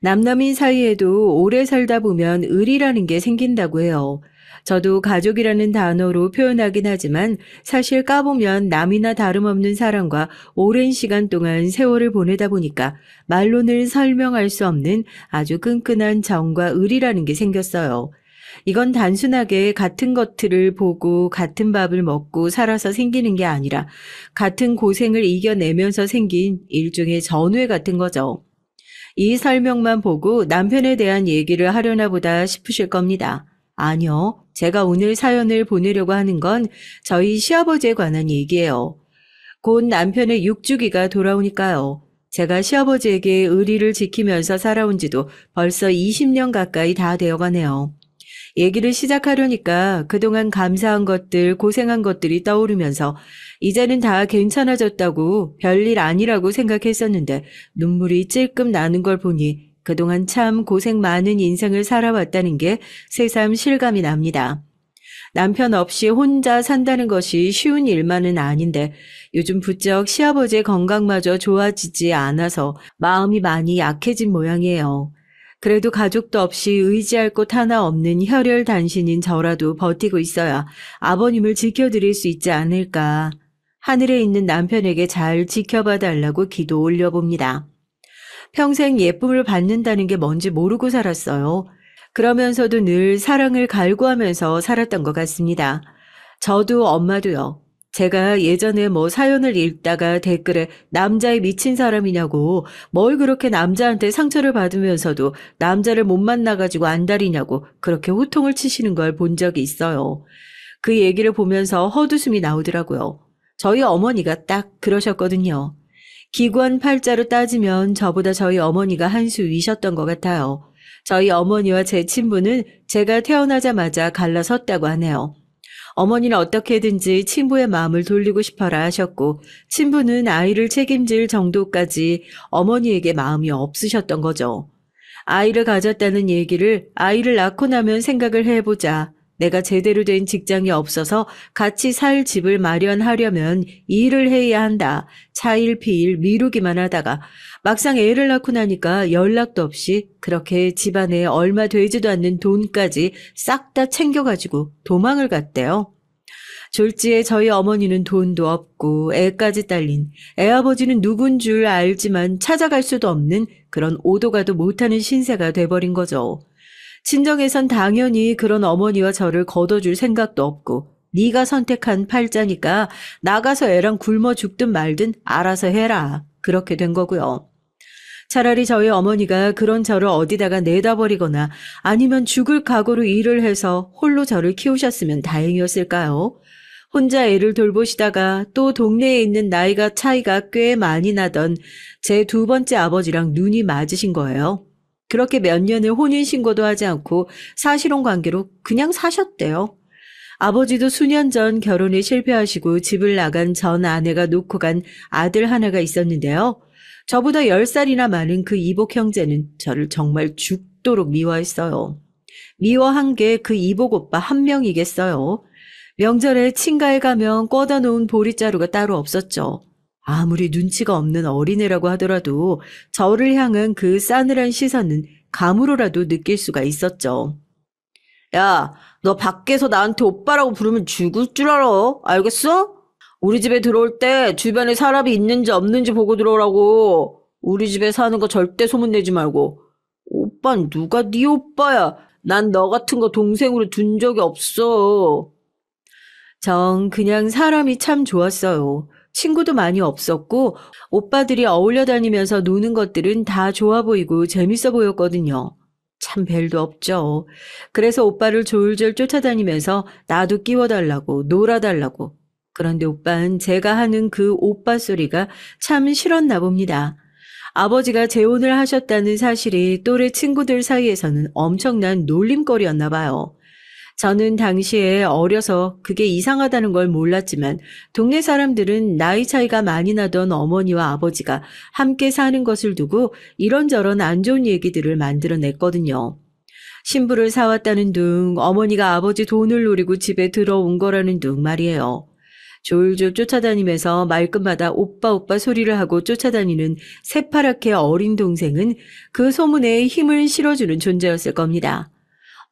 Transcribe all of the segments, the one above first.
남남인 사이에도 오래 살다 보면 을이라는 게 생긴다고 해요. 저도 가족이라는 단어로 표현하긴 하지만 사실 까보면 남이나 다름없는 사람과 오랜 시간 동안 세월을 보내다 보니까 말로는 설명할 수 없는 아주 끈끈한 정과 을이라는 게 생겼어요. 이건 단순하게 같은 것들을 보고 같은 밥을 먹고 살아서 생기는 게 아니라 같은 고생을 이겨내면서 생긴 일종의 전회 같은 거죠. 이 설명만 보고 남편에 대한 얘기를 하려나 보다 싶으실 겁니다. 아니요. 제가 오늘 사연을 보내려고 하는 건 저희 시아버지에 관한 얘기예요. 곧 남편의 6주기가 돌아오니까요. 제가 시아버지에게 의리를 지키면서 살아온 지도 벌써 20년 가까이 다 되어가네요. 얘기를 시작하려니까 그동안 감사한 것들, 고생한 것들이 떠오르면서 이제는 다 괜찮아졌다고 별일 아니라고 생각했었는데 눈물이 찔끔 나는 걸 보니 그동안 참 고생 많은 인생을 살아왔다는 게 새삼 실감이 납니다. 남편 없이 혼자 산다는 것이 쉬운 일만은 아닌데 요즘 부쩍 시아버지의 건강마저 좋아지지 않아서 마음이 많이 약해진 모양이에요. 그래도 가족도 없이 의지할 곳 하나 없는 혈혈단신인 저라도 버티고 있어야 아버님을 지켜드릴 수 있지 않을까. 하늘에 있는 남편에게 잘 지켜봐 달라고 기도 올려봅니다. 평생 예쁨을 받는다는 게 뭔지 모르고 살았어요. 그러면서도 늘 사랑을 갈구하면서 살았던 것 같습니다. 저도 엄마도요. 제가 예전에 사연을 읽다가 댓글에 남자에 미친 사람이냐고 뭘 그렇게 남자한테 상처를 받으면서도 남자를 못 만나가지고 안달이냐고 그렇게 호통을 치시는 걸 본 적이 있어요. 그 얘기를 보면서 헛웃음이 나오더라고요. 저희 어머니가 딱 그러셨거든요. 기관 팔자로 따지면 저보다 저희 어머니가 한 수 위셨던 것 같아요. 저희 어머니와 제 친부는 제가 태어나자마자 갈라섰다고 하네요. 어머니는 어떻게든지 친부의 마음을 돌리고 싶어라 하셨고 친부는 아이를 책임질 정도까지 어머니에게 마음이 없으셨던 거죠. 아이를 가졌다는 얘기를 아이를 낳고 나면 생각을 해보자. 내가 제대로 된 직장이 없어서 같이 살 집을 마련하려면 일을 해야 한다. 차일피일 미루기만 하다가 막상 애를 낳고 나니까 연락도 없이 그렇게 집안에 얼마 되지도 않는 돈까지 싹 다 챙겨가지고 도망을 갔대요. 졸지에 저희 어머니는 돈도 없고 애까지 딸린 애아버지는 누군 줄 알지만 찾아갈 수도 없는 그런 오도 가도 못하는 신세가 돼버린 거죠. 친정에선 당연히 그런 어머니와 저를 걷어줄 생각도 없고 네가 선택한 팔자니까 나가서 애랑 굶어 죽든 말든 알아서 해라. 그렇게 된 거고요. 차라리 저희 어머니가 그런 저를 어디다가 내다버리거나 아니면 죽을 각오로 일을 해서 홀로 저를 키우셨으면 다행이었을까요? 혼자 애를 돌보시다가 또 동네에 있는 나이가 차이가 꽤 많이 나던 제 두 번째 아버지랑 눈이 맞으신 거예요. 그렇게 몇 년을 혼인신고도 하지 않고 사실혼 관계로 그냥 사셨대요. 아버지도 수년 전 결혼에 실패하시고 집을 나간 전 아내가 놓고 간 아들 하나가 있었는데요. 저보다 10살이나 많은 그 이복 형제는 저를 정말 죽도록 미워했어요. 미워한 게 그 이복 오빠 한 명이겠어요. 명절에 친가에 가면 꿔다 놓은 보리자루가 따로 없었죠. 아무리 눈치가 없는 어린애라고 하더라도 저를 향한 그 싸늘한 시선은 감으로라도 느낄 수가 있었죠. 야, 너 밖에서 나한테 오빠라고 부르면 죽을 줄 알아. 알겠어? 우리 집에 들어올 때 주변에 사람이 있는지 없는지 보고 들어오라고. 우리 집에 사는 거 절대 소문내지 말고. 오빤 누가 네 오빠야. 난 너 같은 거 동생으로 둔 적이 없어. 전 그냥 사람이 참 좋았어요. 친구도 많이 없었고 오빠들이 어울려 다니면서 노는 것들은 다 좋아 보이고 재밌어 보였거든요. 참 별도 없죠. 그래서 오빠를 졸졸 쫓아다니면서 나도 끼워달라고 놀아달라고. 그런데 오빠는 제가 하는 그 오빠 소리가 참 싫었나 봅니다. 아버지가 재혼을 하셨다는 사실이 또래 친구들 사이에서는 엄청난 놀림거리였나 봐요. 저는 당시에 어려서 그게 이상하다는 걸 몰랐지만 동네 사람들은 나이 차이가 많이 나던 어머니와 아버지가 함께 사는 것을 두고 이런저런 안 좋은 얘기들을 만들어냈거든요. 신부를 사왔다는 둥, 어머니가 아버지 돈을 노리고 집에 들어온 거라는 둥 말이에요. 졸졸 쫓아다니면서 말끝마다 오빠 오빠 소리를 하고 쫓아다니는 새파랗게 어린 동생은 그 소문에 힘을 실어주는 존재였을 겁니다.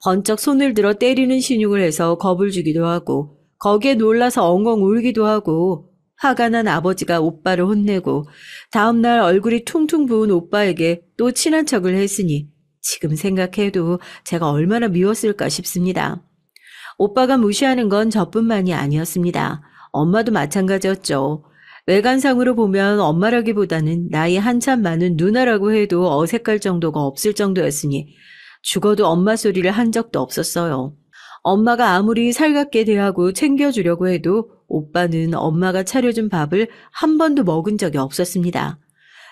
번쩍 손을 들어 때리는 신용을 해서 겁을 주기도 하고 거기에 놀라서 엉엉 울기도 하고 화가 난 아버지가 오빠를 혼내고 다음날 얼굴이 퉁퉁 부은 오빠에게 또 친한 척을 했으니 지금 생각해도 제가 얼마나 미웠을까 싶습니다. 오빠가 무시하는 건 저뿐만이 아니었습니다. 엄마도 마찬가지였죠. 외관상으로 보면 엄마라기보다는 나이 한참 많은 누나라고 해도 어색할 정도가 없을 정도였으니 죽어도 엄마 소리를 한 적도 없었어요. 엄마가 아무리 살갑게 대하고 챙겨주려고 해도 오빠는 엄마가 차려준 밥을 한 번도 먹은 적이 없었습니다.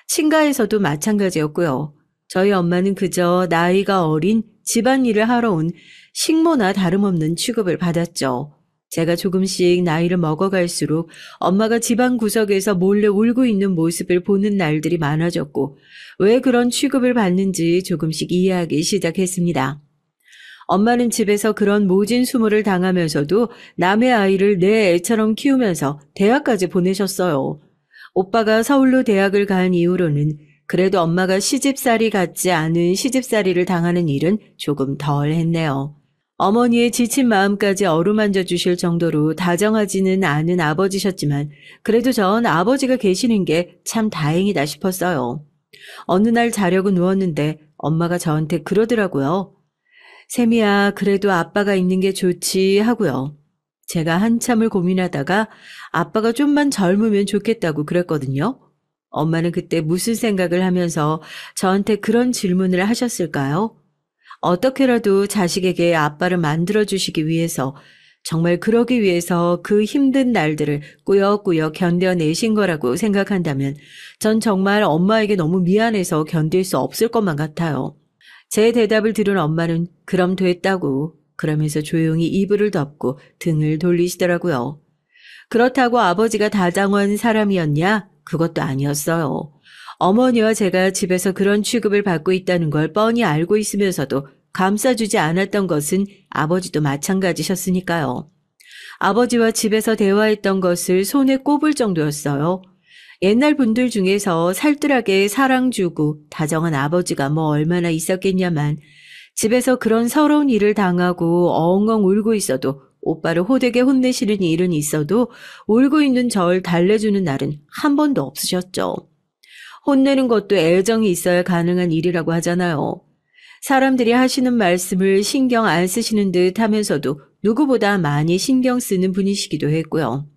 친가에서도 마찬가지였고요. 저희 엄마는 그저 나이가 어린 집안일을 하러 온 식모나 다름없는 취급을 받았죠. 제가 조금씩 나이를 먹어갈수록 엄마가 집안 구석에서 몰래 울고 있는 모습을 보는 날들이 많아졌고 왜 그런 취급을 받는지 조금씩 이해하기 시작했습니다. 엄마는 집에서 그런 모진 수모를 당하면서도 남의 아이를 내 애처럼 키우면서 대학까지 보내셨어요. 오빠가 서울로 대학을 간 이후로는 그래도 엄마가 시집살이 같지 않은 시집살이를 당하는 일은 조금 덜 했네요. 어머니의 지친 마음까지 어루만져 주실 정도로 다정하지는 않은 아버지셨지만 그래도 전 아버지가 계시는 게 참 다행이다 싶었어요. 어느 날 자려고 누웠는데 엄마가 저한테 그러더라고요. 세미야, 그래도 아빠가 있는 게 좋지 하고요. 제가 한참을 고민하다가 아빠가 좀만 젊으면 좋겠다고 그랬거든요. 엄마는 그때 무슨 생각을 하면서 저한테 그런 질문을 하셨을까요? 어떻게라도 자식에게 아빠를 만들어주시기 위해서, 정말 그러기 위해서 그 힘든 날들을 꾸역꾸역 견뎌내신 거라고 생각한다면 전 정말 엄마에게 너무 미안해서 견딜 수 없을 것만 같아요. 제 대답을 들은 엄마는 그럼 됐다고 그러면서 조용히 이불을 덮고 등을 돌리시더라고요. 그렇다고 아버지가 다정한 사람이었냐? 그것도 아니었어요. 어머니와 제가 집에서 그런 취급을 받고 있다는 걸 뻔히 알고 있으면서도 감싸주지 않았던 것은 아버지도 마찬가지셨으니까요. 아버지와 집에서 대화했던 것을 손에 꼽을 정도였어요. 옛날 분들 중에서 살뜰하게 사랑 주고 다정한 아버지가 뭐 얼마나 있었겠냐만 집에서 그런 서러운 일을 당하고 엉엉 울고 있어도 오빠를 호되게 혼내시는 일은 있어도 울고 있는 저를 달래주는 날은 한 번도 없으셨죠. 혼내는 것도 애정이 있어야 가능한 일이라고 하잖아요. 사람들이 하시는 말씀을 신경 안 쓰시는 듯 하면서도 누구보다 많이 신경 쓰는 분이시기도 했고요.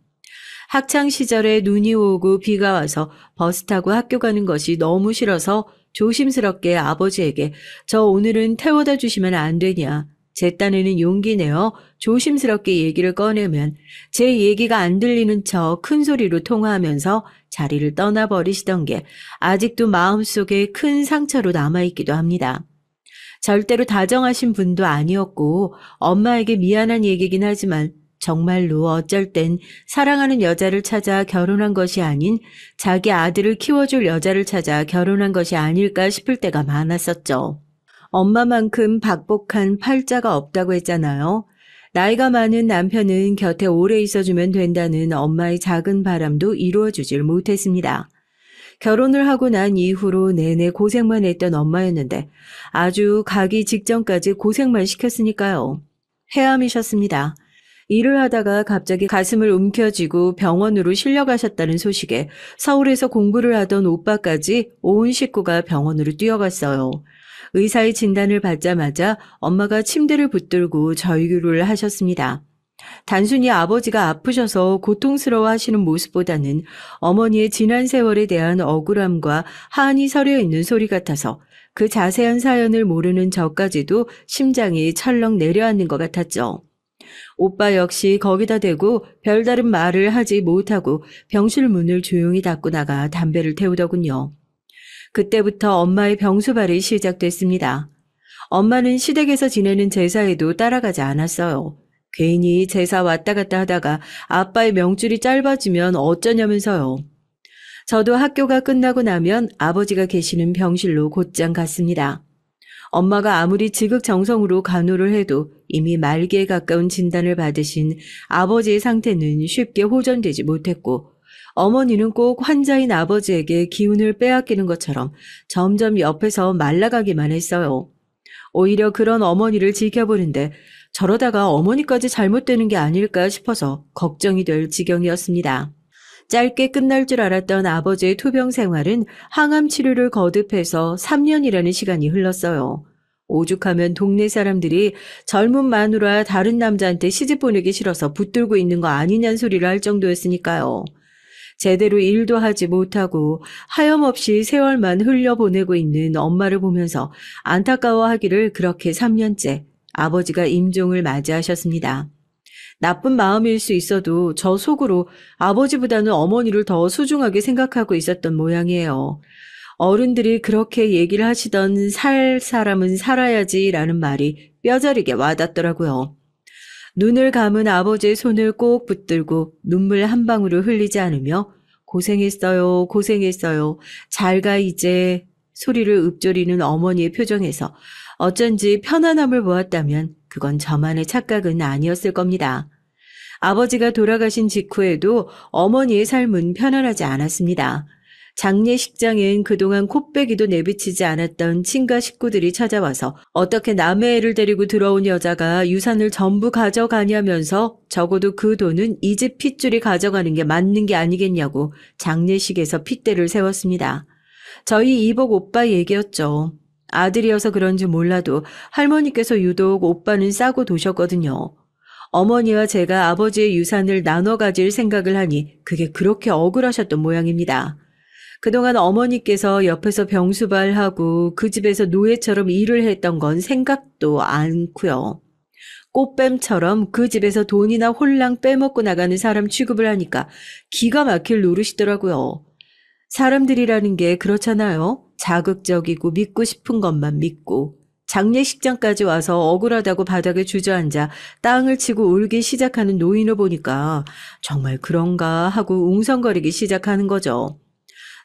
학창 시절에 눈이 오고 비가 와서 버스 타고 학교 가는 것이 너무 싫어서 조심스럽게 아버지에게 저 오늘은 태워다 주시면 안 되냐. 제 딴에는 용기 내어 조심스럽게 얘기를 꺼내면 제 얘기가 안 들리는 척 큰 소리로 통화하면서 자리를 떠나버리시던 게 아직도 마음속에 큰 상처로 남아있기도 합니다. 절대로 다정하신 분도 아니었고 엄마에게 미안한 얘기긴 하지만 정말로 어쩔 땐 사랑하는 여자를 찾아 결혼한 것이 아닌 자기 아들을 키워줄 여자를 찾아 결혼한 것이 아닐까 싶을 때가 많았었죠. 엄마만큼 박복한 팔자가 없다고 했잖아요. 나이가 많은 남편은 곁에 오래 있어주면 된다는 엄마의 작은 바람도 이루어주질 못했습니다. 결혼을 하고 난 이후로 내내 고생만 했던 엄마였는데 아주 가기 직전까지 고생만 시켰으니까요. 해암이셨습니다. 일을 하다가 갑자기 가슴을 움켜쥐고 병원으로 실려가셨다는 소식에 서울에서 공부를 하던 오빠까지 온 식구가 병원으로 뛰어갔어요. 의사의 진단을 받자마자 엄마가 침대를 붙들고 절규를 하셨습니다. 단순히 아버지가 아프셔서 고통스러워 하시는 모습보다는 어머니의 지난 세월에 대한 억울함과 한이 서려 있는 소리 같아서 그 자세한 사연을 모르는 저까지도 심장이 철렁 내려앉는 것 같았죠. 오빠 역시 거기다 대고 별다른 말을 하지 못하고 병실 문을 조용히 닫고 나가 담배를 태우더군요. 그때부터 엄마의 병수발이 시작됐습니다. 엄마는 시댁에서 지내는 제사에도 따라가지 않았어요. 괜히 제사 왔다 갔다 하다가 아빠의 명줄이 짧아지면 어쩌냐면서요. 저도 학교가 끝나고 나면 아버지가 계시는 병실로 곧장 갔습니다. 엄마가 아무리 지극정성으로 간호를 해도 이미 말기에 가까운 진단을 받으신 아버지의 상태는 쉽게 호전되지 못했고, 어머니는 꼭 환자인 아버지에게 기운을 빼앗기는 것처럼 점점 옆에서 말라가기만 했어요. 오히려 그런 어머니를 지켜보는데 저러다가 어머니까지 잘못되는 게 아닐까 싶어서 걱정이 될 지경이었습니다. 짧게 끝날 줄 알았던 아버지의 투병 생활은 항암 치료를 거듭해서 3년이라는 시간이 흘렀어요. 오죽하면 동네 사람들이 젊은 마누라 다른 남자한테 시집 보내기 싫어서 붙들고 있는 거 아니냐는 소리를 할 정도였으니까요. 제대로 일도 하지 못하고 하염없이 세월만 흘려보내고 있는 엄마를 보면서 안타까워하기를 그렇게 3년째 아버지가 임종을 맞이하셨습니다. 나쁜 마음일 수 있어도 저 속으로 아버지보다는 어머니를 더 소중하게 생각하고 있었던 모양이에요. 어른들이 그렇게 얘기를 하시던 살 사람은 살아야지라는 말이 뼈저리게 와닿더라고요. 눈을 감은 아버지의 손을 꼭 붙들고 눈물 한 방울을 흘리지 않으며 고생했어요, 고생했어요, 잘 가 이제 소리를 읊조리는 어머니의 표정에서 어쩐지 편안함을 보았다면 그건 저만의 착각은 아니었을 겁니다. 아버지가 돌아가신 직후에도 어머니의 삶은 편안하지 않았습니다. 장례식장엔 그동안 콧배기도 내비치지 않았던 친가 식구들이 찾아와서 어떻게 남의 애를 데리고 들어온 여자가 유산을 전부 가져가냐면서 적어도 그 돈은 이 집 핏줄이 가져가는 게 맞는 게 아니겠냐고 장례식에서 핏대를 세웠습니다. 저희 이복 오빠 얘기였죠. 아들이어서 그런지 몰라도 할머니께서 유독 오빠는 싸고 도셨거든요. 어머니와 제가 아버지의 유산을 나눠 가질 생각을 하니 그게 그렇게 억울하셨던 모양입니다. 그동안 어머니께서 옆에서 병수발하고 그 집에서 노예처럼 일을 했던 건 생각도 않고요. 꽃뱀처럼 그 집에서 돈이나 홀랑 빼먹고 나가는 사람 취급을 하니까 기가 막힐 노릇이더라고요. 사람들이라는 게 그렇잖아요. 자극적이고 믿고 싶은 것만 믿고. 장례식장까지 와서 억울하다고 바닥에 주저앉아 땅을 치고 울기 시작하는 노인을 보니까 정말 그런가 하고 웅성거리기 시작하는 거죠.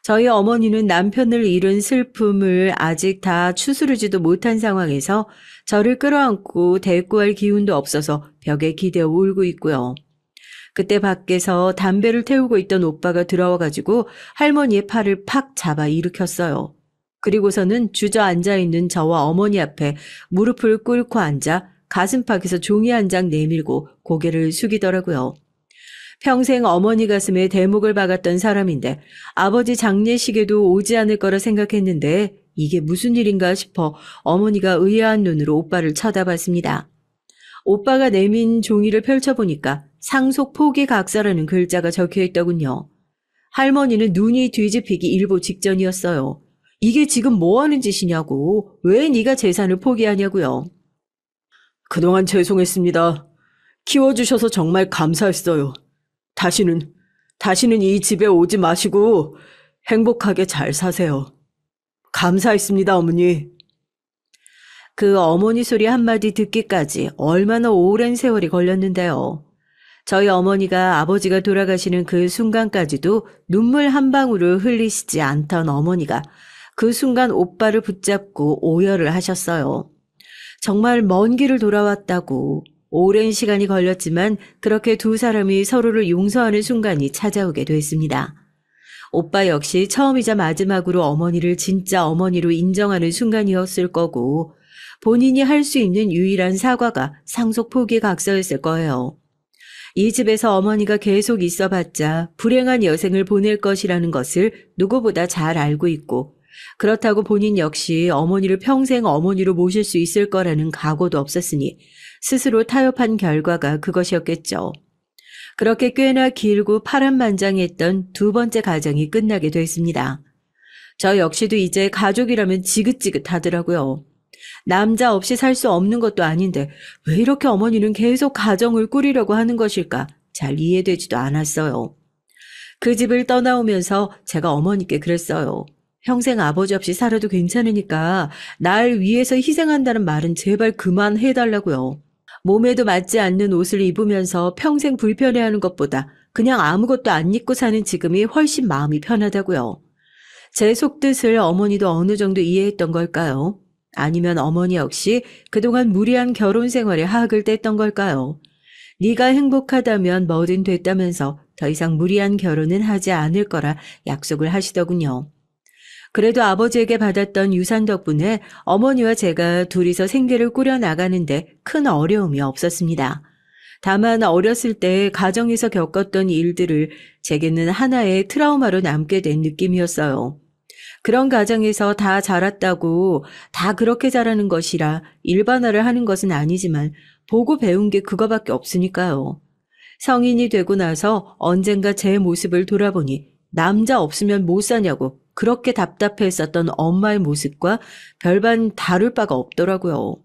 저희 어머니는 남편을 잃은 슬픔을 아직 다 추스르지도 못한 상황에서 저를 끌어안고 대꾸할 기운도 없어서 벽에 기대어 울고 있고요. 그때 밖에서 담배를 태우고 있던 오빠가 들어와가지고 할머니의 팔을 팍 잡아 일으켰어요. 그리고서는 주저앉아있는 저와 어머니 앞에 무릎을 꿇고 앉아 가슴팍에서 종이 한 장 내밀고 고개를 숙이더라고요. 평생 어머니 가슴에 대목을 박았던 사람인데 아버지 장례식에도 오지 않을 거라 생각했는데 이게 무슨 일인가 싶어 어머니가 의아한 눈으로 오빠를 쳐다봤습니다. 오빠가 내민 종이를 펼쳐보니까 상속 포기 각서라는 글자가 적혀있더군요. 할머니는 눈이 뒤집히기 일보 직전이었어요. 이게 지금 뭐 하는 짓이냐고, 왜 네가 재산을 포기하냐고요. 그동안 죄송했습니다. 키워주셔서 정말 감사했어요. 다시는 이 집에 오지 마시고 행복하게 잘 사세요. 감사했습니다, 어머니. 그 어머니 소리 한마디 듣기까지 얼마나 오랜 세월이 걸렸는데요. 저희 어머니가 아버지가 돌아가시는 그 순간까지도 눈물 한 방울을 흘리시지 않던 어머니가 그 순간 오빠를 붙잡고 오열을 하셨어요. 정말 먼 길을 돌아왔다고. 오랜 시간이 걸렸지만 그렇게 두 사람이 서로를 용서하는 순간이 찾아오게 됐습니다. 오빠 역시 처음이자 마지막으로 어머니를 진짜 어머니로 인정하는 순간이었을 거고 본인이 할 수 있는 유일한 사과가 상속 포기 각서였을 거예요. 이 집에서 어머니가 계속 있어봤자 불행한 여생을 보낼 것이라는 것을 누구보다 잘 알고 있고 그렇다고 본인 역시 어머니를 평생 어머니로 모실 수 있을 거라는 각오도 없었으니 스스로 타협한 결과가 그것이었겠죠. 그렇게 꽤나 길고 파란만장했던 두 번째 가정이 끝나게 됐습니다. 저 역시도 이제 가족이라면 지긋지긋하더라고요. 남자 없이 살 수 없는 것도 아닌데 왜 이렇게 어머니는 계속 가정을 꾸리려고 하는 것일까 잘 이해되지도 않았어요. 그 집을 떠나오면서 제가 어머니께 그랬어요. 평생 아버지 없이 살아도 괜찮으니까 날 위해서 희생한다는 말은 제발 그만해달라고요. 몸에도 맞지 않는 옷을 입으면서 평생 불편해하는 것보다 그냥 아무것도 안 입고 사는 지금이 훨씬 마음이 편하다고요. 제 속뜻을 어머니도 어느 정도 이해했던 걸까요? 아니면 어머니 역시 그동안 무리한 결혼 생활에 학을 뗐던 걸까요? 네가 행복하다면 뭐든 됐다면서 더 이상 무리한 결혼은 하지 않을 거라 약속을 하시더군요. 그래도 아버지에게 받았던 유산 덕분에 어머니와 제가 둘이서 생계를 꾸려 나가는데 큰 어려움이 없었습니다. 다만 어렸을 때 가정에서 겪었던 일들을 제게는 하나의 트라우마로 남게 된 느낌이었어요. 그런 가정에서 다 자랐다고 다 그렇게 자라는 것이라 일반화를 하는 것은 아니지만 보고 배운 게 그거밖에 없으니까요. 성인이 되고 나서 언젠가 제 모습을 돌아보니 남자 없으면 못 사냐고 그렇게 답답해했었던 엄마의 모습과 별반 다를 바가 없더라고요.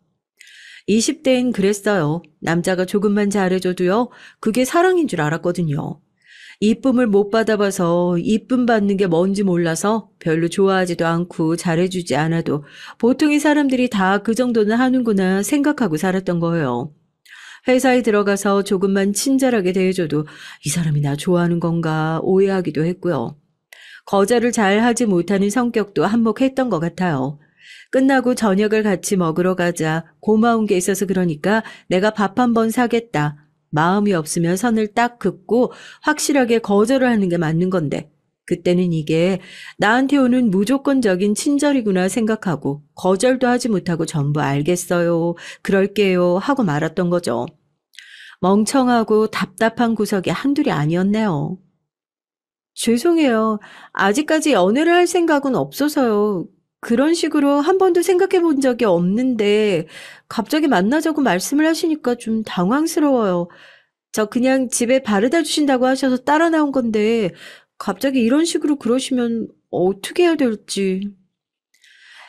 20대엔 그랬어요. 남자가 조금만 잘해줘도요, 그게 사랑인 줄 알았거든요. 이쁨을 못 받아봐서 이쁨 받는 게 뭔지 몰라서 별로 좋아하지도 않고 잘해주지 않아도 보통의 사람들이 다 그 정도는 하는구나 생각하고 살았던 거예요. 회사에 들어가서 조금만 친절하게 대해줘도 이 사람이 나 좋아하는 건가 오해하기도 했고요. 거절을 잘 하지 못하는 성격도 한몫했던 것 같아요. 끝나고 저녁을 같이 먹으러 가자. 고마운 게 있어서 그러니까 내가 밥 한 번 사겠다. 마음이 없으면 선을 딱 긋고 확실하게 거절을 하는 게 맞는 건데 그때는 이게 나한테 오는 무조건적인 친절이구나 생각하고 거절도 하지 못하고 전부 알겠어요. 그럴게요 하고 말았던 거죠. 멍청하고 답답한 구석이 한둘이 아니었네요. 죄송해요. 아직까지 연애를 할 생각은 없어서요. 그런 식으로 한 번도 생각해 본 적이 없는데 갑자기 만나자고 말씀을 하시니까 좀 당황스러워요. 저 그냥 집에 바르다 주신다고 하셔서 따라 나온 건데 갑자기 이런 식으로 그러시면 어떻게 해야 될지.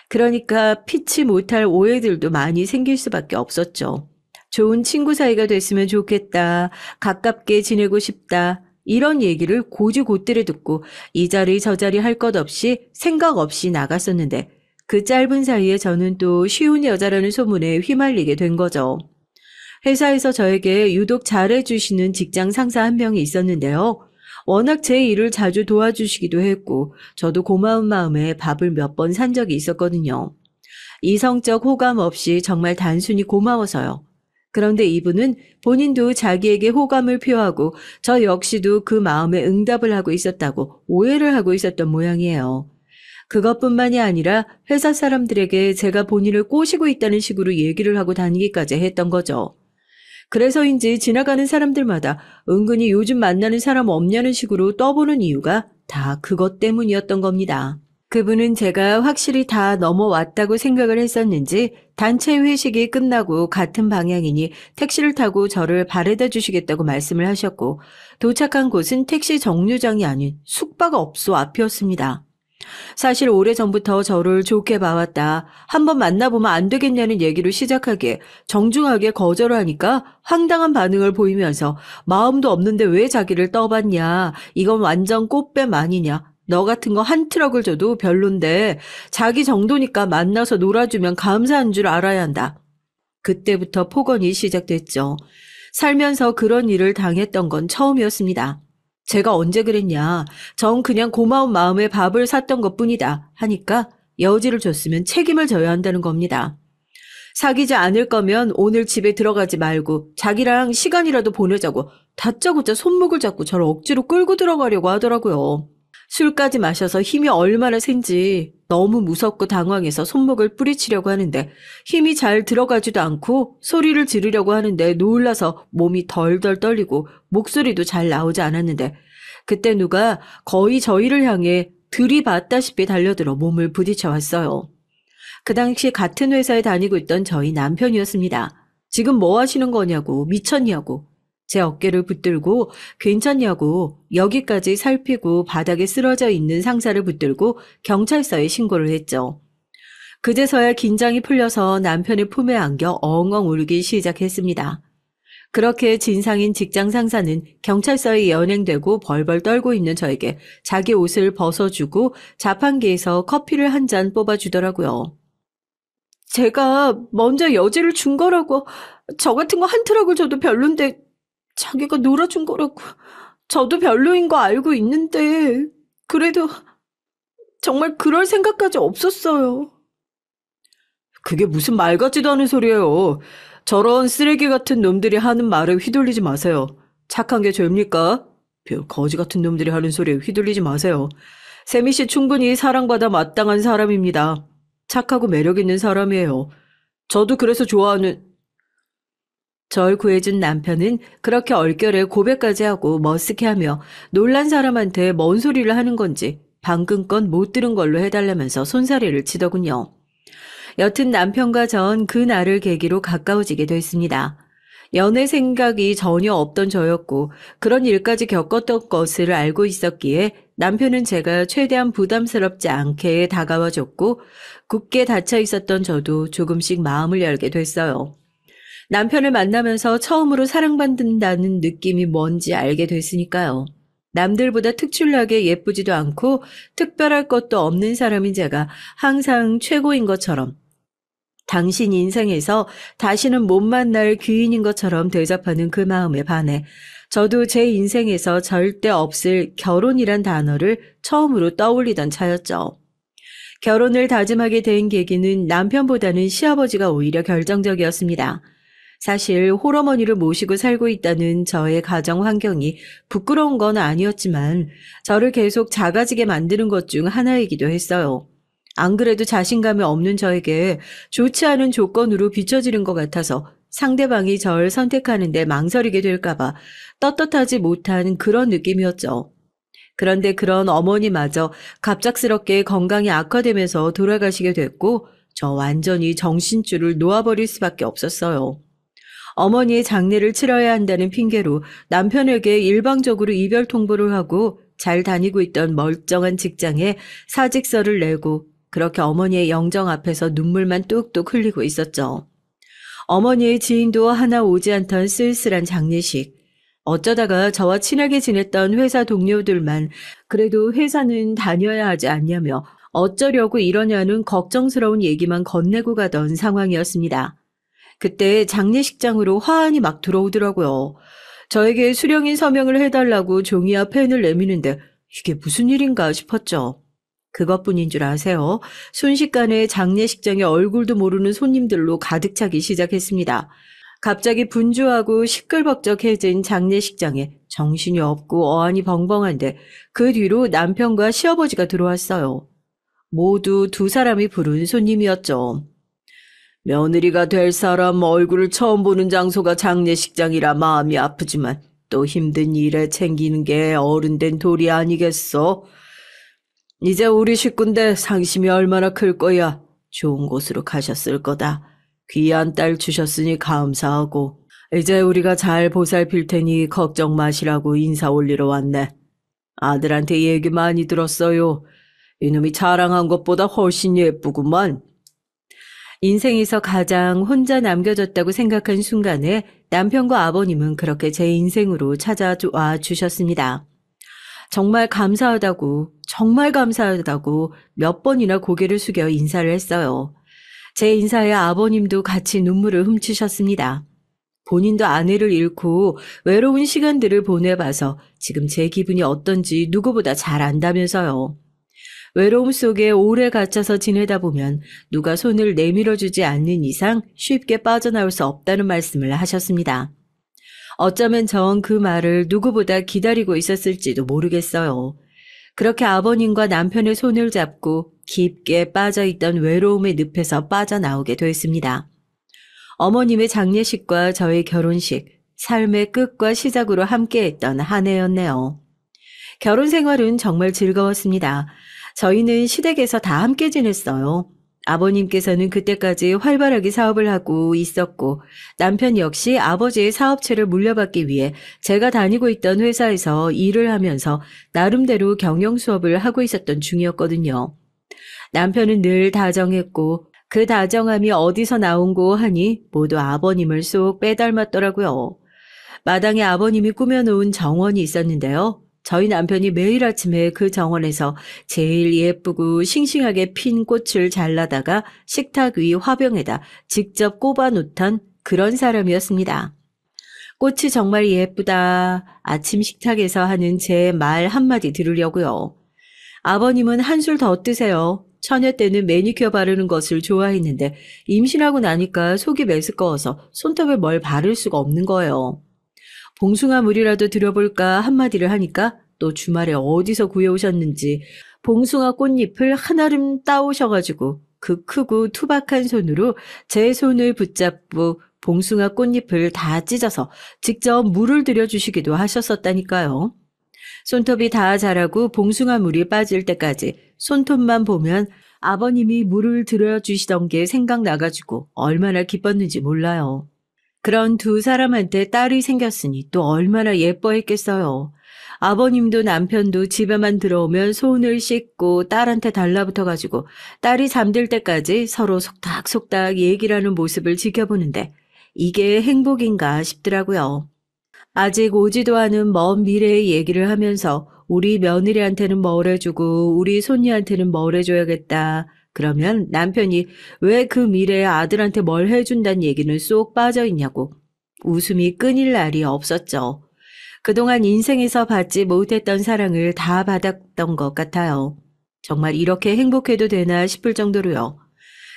그러니까 피치 못할 오해들도 많이 생길 수밖에 없었죠. 좋은 친구 사이가 됐으면 좋겠다. 가깝게 지내고 싶다. 이런 얘기를 고지고대로 듣고 이 자리 저 자리 할 것 없이 생각 없이 나갔었는데 그 짧은 사이에 저는 또 쉬운 여자라는 소문에 휘말리게 된 거죠. 회사에서 저에게 유독 잘해주시는 직장 상사 한 명이 있었는데요. 워낙 제 일을 자주 도와주시기도 했고 저도 고마운 마음에 밥을 몇 번 산 적이 있었거든요. 이성적 호감 없이 정말 단순히 고마워서요. 그런데 이분은 본인도 자기에게 호감을 표하고 저 역시도 그 마음에 응답을 하고 있었다고 오해를 하고 있었던 모양이에요. 그것뿐만이 아니라 회사 사람들에게 제가 본인을 꼬시고 있다는 식으로 얘기를 하고 다니기까지 했던 거죠. 그래서인지 지나가는 사람들마다 은근히 요즘 만나는 사람 없냐는 식으로 떠보는 이유가 다 그것 때문이었던 겁니다. 그분은 제가 확실히 다 넘어왔다고 생각을 했었는지 단체 회식이 끝나고 같은 방향이니 택시를 타고 저를 바래다 주시겠다고 말씀을 하셨고 도착한 곳은 택시 정류장이 아닌 숙박업소 앞이었습니다. 사실 오래전부터 저를 좋게 봐왔다. 한번 만나보면 안 되겠냐는 얘기로 시작하기에 정중하게 거절을 하니까 황당한 반응을 보이면서 마음도 없는데 왜 자기를 떠봤냐. 이건 완전 꽃뱀 아니냐. 너 같은 거 한 트럭을 줘도 별론데 자기 정도니까 만나서 놀아주면 감사한 줄 알아야 한다. 그때부터 폭언이 시작됐죠. 살면서 그런 일을 당했던 건 처음이었습니다. 제가 언제 그랬냐. 전 그냥 고마운 마음에 밥을 샀던 것뿐이다 하니까 여지를 줬으면 책임을 져야 한다는 겁니다. 사귀지 않을 거면 오늘 집에 들어가지 말고 자기랑 시간이라도 보내자고 다짜고짜 손목을 잡고 저를 억지로 끌고 들어가려고 하더라고요. 술까지 마셔서 힘이 얼마나 센지 너무 무섭고 당황해서 손목을 뿌리치려고 하는데 힘이 잘 들어가지도 않고 소리를 지르려고 하는데 놀라서 몸이 덜덜 떨리고 목소리도 잘 나오지 않았는데 그때 누가 거의 저희를 향해 들이받다시피 달려들어 몸을 부딪혀 왔어요. 그 당시 같은 회사에 다니고 있던 저희 남편이었습니다. 지금 뭐 하시는 거냐고 미쳤냐고 제 어깨를 붙들고 괜찮냐고 여기까지 살피고 바닥에 쓰러져 있는 상사를 붙들고 경찰서에 신고를 했죠. 그제서야 긴장이 풀려서 남편의 품에 안겨 엉엉 울기 시작했습니다. 그렇게 진상인 직장 상사는 경찰서에 연행되고 벌벌 떨고 있는 저에게 자기 옷을 벗어주고 자판기에서 커피를 한 잔 뽑아주더라고요. 제가 먼저 여지를 준 거라고 저 같은 거 한 트럭을 줘도 별론데 자기가 놀아준 거라고. 저도 별로인 거 알고 있는데 그래도 정말 그럴 생각까지 없었어요. 그게 무슨 말 같지도 않은 소리예요. 저런 쓰레기 같은 놈들이 하는 말에 휘둘리지 마세요. 착한 게 죄입니까? 별 거지 같은 놈들이 하는 소리에 휘둘리지 마세요. 세미 씨 충분히 사랑받아 마땅한 사람입니다. 착하고 매력 있는 사람이에요. 저도 그래서 좋아하는... 절 구해준 남편은 그렇게 얼결에 고백까지 하고 머쓱해하며 놀란 사람한테 뭔 소리를 하는 건지 방금 건 못 들은 걸로 해달라면서 손사래를 치더군요. 여튼 남편과 전 그 날을 계기로 가까워지게 됐습니다. 연애 생각이 전혀 없던 저였고 그런 일까지 겪었던 것을 알고 있었기에 남편은 제가 최대한 부담스럽지 않게 다가와줬고 굳게 닫혀 있었던 저도 조금씩 마음을 열게 됐어요. 남편을 만나면서 처음으로 사랑받는다는 느낌이 뭔지 알게 됐으니까요. 남들보다 특출나게 예쁘지도 않고 특별할 것도 없는 사람인 제가 항상 최고인 것처럼 당신 인생에서 다시는 못 만날 귀인인 것처럼 대접하는 그 마음에 반해 저도 제 인생에서 절대 없을 결혼이란 단어를 처음으로 떠올리던 차였죠. 결혼을 다짐하게 된 계기는 남편보다는 시아버지가 오히려 결정적이었습니다. 사실 홀어머니를 모시고 살고 있다는 저의 가정 환경이 부끄러운 건 아니었지만 저를 계속 작아지게 만드는 것 중 하나이기도 했어요. 안 그래도 자신감이 없는 저에게 좋지 않은 조건으로 비춰지는 것 같아서 상대방이 절 선택하는데 망설이게 될까봐 떳떳하지 못한 그런 느낌이었죠. 그런데 그런 어머니마저 갑작스럽게 건강이 악화되면서 돌아가시게 됐고 저 완전히 정신줄을 놓아버릴 수밖에 없었어요. 어머니의 장례를 치러야 한다는 핑계로 남편에게 일방적으로 이별 통보를 하고 잘 다니고 있던 멀쩡한 직장에 사직서를 내고 그렇게 어머니의 영정 앞에서 눈물만 뚝뚝 흘리고 있었죠. 어머니의 지인도 하나 오지 않던 쓸쓸한 장례식. 어쩌다가 저와 친하게 지냈던 회사 동료들만 그래도 회사는 다녀야 하지 않냐며 어쩌려고 이러냐는 걱정스러운 얘기만 건네고 가던 상황이었습니다. 그때 장례식장으로 화환이 막 들어오더라고요. 저에게 수령인 서명을 해달라고 종이와 펜을 내미는데 이게 무슨 일인가 싶었죠. 그것뿐인 줄 아세요? 순식간에 장례식장에 얼굴도 모르는 손님들로 가득 차기 시작했습니다. 갑자기 분주하고 시끌벅적해진 장례식장에 정신이 없고 어안이 벙벙한데 그 뒤로 남편과 시어버지가 들어왔어요. 모두 두 사람이 부른 손님이었죠. 며느리가 될 사람 얼굴을 처음 보는 장소가 장례식장이라 마음이 아프지만 또 힘든 일에 챙기는 게 어른된 도리 아니겠어? 이제 우리 식구인데 상심이 얼마나 클 거야. 좋은 곳으로 가셨을 거다. 귀한 딸 주셨으니 감사하고 이제 우리가 잘 보살필 테니 걱정 마시라고 인사 올리러 왔네. 아들한테 얘기 많이 들었어요. 이놈이 자랑한 것보다 훨씬 예쁘구만. 인생에서 가장 혼자 남겨졌다고 생각한 순간에 남편과 아버님은 그렇게 제 인생으로 찾아와 주셨습니다. 정말 감사하다고 몇 번이나 고개를 숙여 인사를 했어요. 제 인사에 아버님도 같이 눈물을 훔치셨습니다. 본인도 아내를 잃고 외로운 시간들을 보내봐서 지금 제 기분이 어떤지 누구보다 잘 안다면서요. 외로움 속에 오래 갇혀서 지내다 보면 누가 손을 내밀어주지 않는 이상 쉽게 빠져나올 수 없다는 말씀을 하셨습니다. 어쩌면 전 그 말을 누구보다 기다리고 있었을지도 모르겠어요. 그렇게 아버님과 남편의 손을 잡고 깊게 빠져있던 외로움의 늪에서 빠져나오게 됐습니다. 어머님의 장례식과 저의 결혼식, 삶의 끝과 시작으로 함께했던 한 해였네요. 결혼 생활은 정말 즐거웠습니다. 저희는 시댁에서 다 함께 지냈어요. 아버님께서는 그때까지 활발하게 사업을 하고 있었고 남편 역시 아버지의 사업체를 물려받기 위해 제가 다니고 있던 회사에서 일을 하면서 나름대로 경영 수업을 하고 있었던 중이었거든요. 남편은 늘 다정했고 그 다정함이 어디서 나온고 하니 모두 아버님을 쏙 빼닮았더라고요. 마당에 아버님이 꾸며놓은 정원이 있었는데요. 저희 남편이 매일 아침에 그 정원에서 제일 예쁘고 싱싱하게 핀 꽃을 잘라다가 식탁 위 화병에다 직접 꼽아 놓던 그런 사람이었습니다. 꽃이 정말 예쁘다. 아침 식탁에서 하는 제 말 한마디 들으려고요. 아버님은 한술 더 뜨세요. 처녀 때는 매니큐어 바르는 것을 좋아했는데 임신하고 나니까 속이 메스꺼워서 손톱에 뭘 바를 수가 없는 거예요. 봉숭아 물이라도 들여볼까 한마디를 하니까 또 주말에 어디서 구해오셨는지 봉숭아 꽃잎을 한아름 따오셔가지고 그 크고 투박한 손으로 제 손을 붙잡고 봉숭아 꽃잎을 다 찢어서 직접 물을 들여주시기도 하셨었다니까요. 손톱이 다 자라고 봉숭아 물이 빠질 때까지 손톱만 보면 아버님이 물을 들여주시던 게 생각나가지고 얼마나 기뻤는지 몰라요. 그런 두 사람한테 딸이 생겼으니 또 얼마나 예뻐했겠어요. 아버님도 남편도 집에만 들어오면 손을 씻고 딸한테 달라붙어가지고 딸이 잠들 때까지 서로 속닥속닥 얘기를 하는 모습을 지켜보는데 이게 행복인가 싶더라고요. 아직 오지도 않은 먼 미래의 얘기를 하면서 우리 며느리한테는 뭘 해주고 우리 손녀한테는 뭘 해줘야겠다. 그러면 남편이 왜 그 미래의 아들한테 뭘 해준다는 얘기는 쏙 빠져있냐고 웃음이 끊일 날이 없었죠. 그동안 인생에서 받지 못했던 사랑을 다 받았던 것 같아요. 정말 이렇게 행복해도 되나 싶을 정도로요.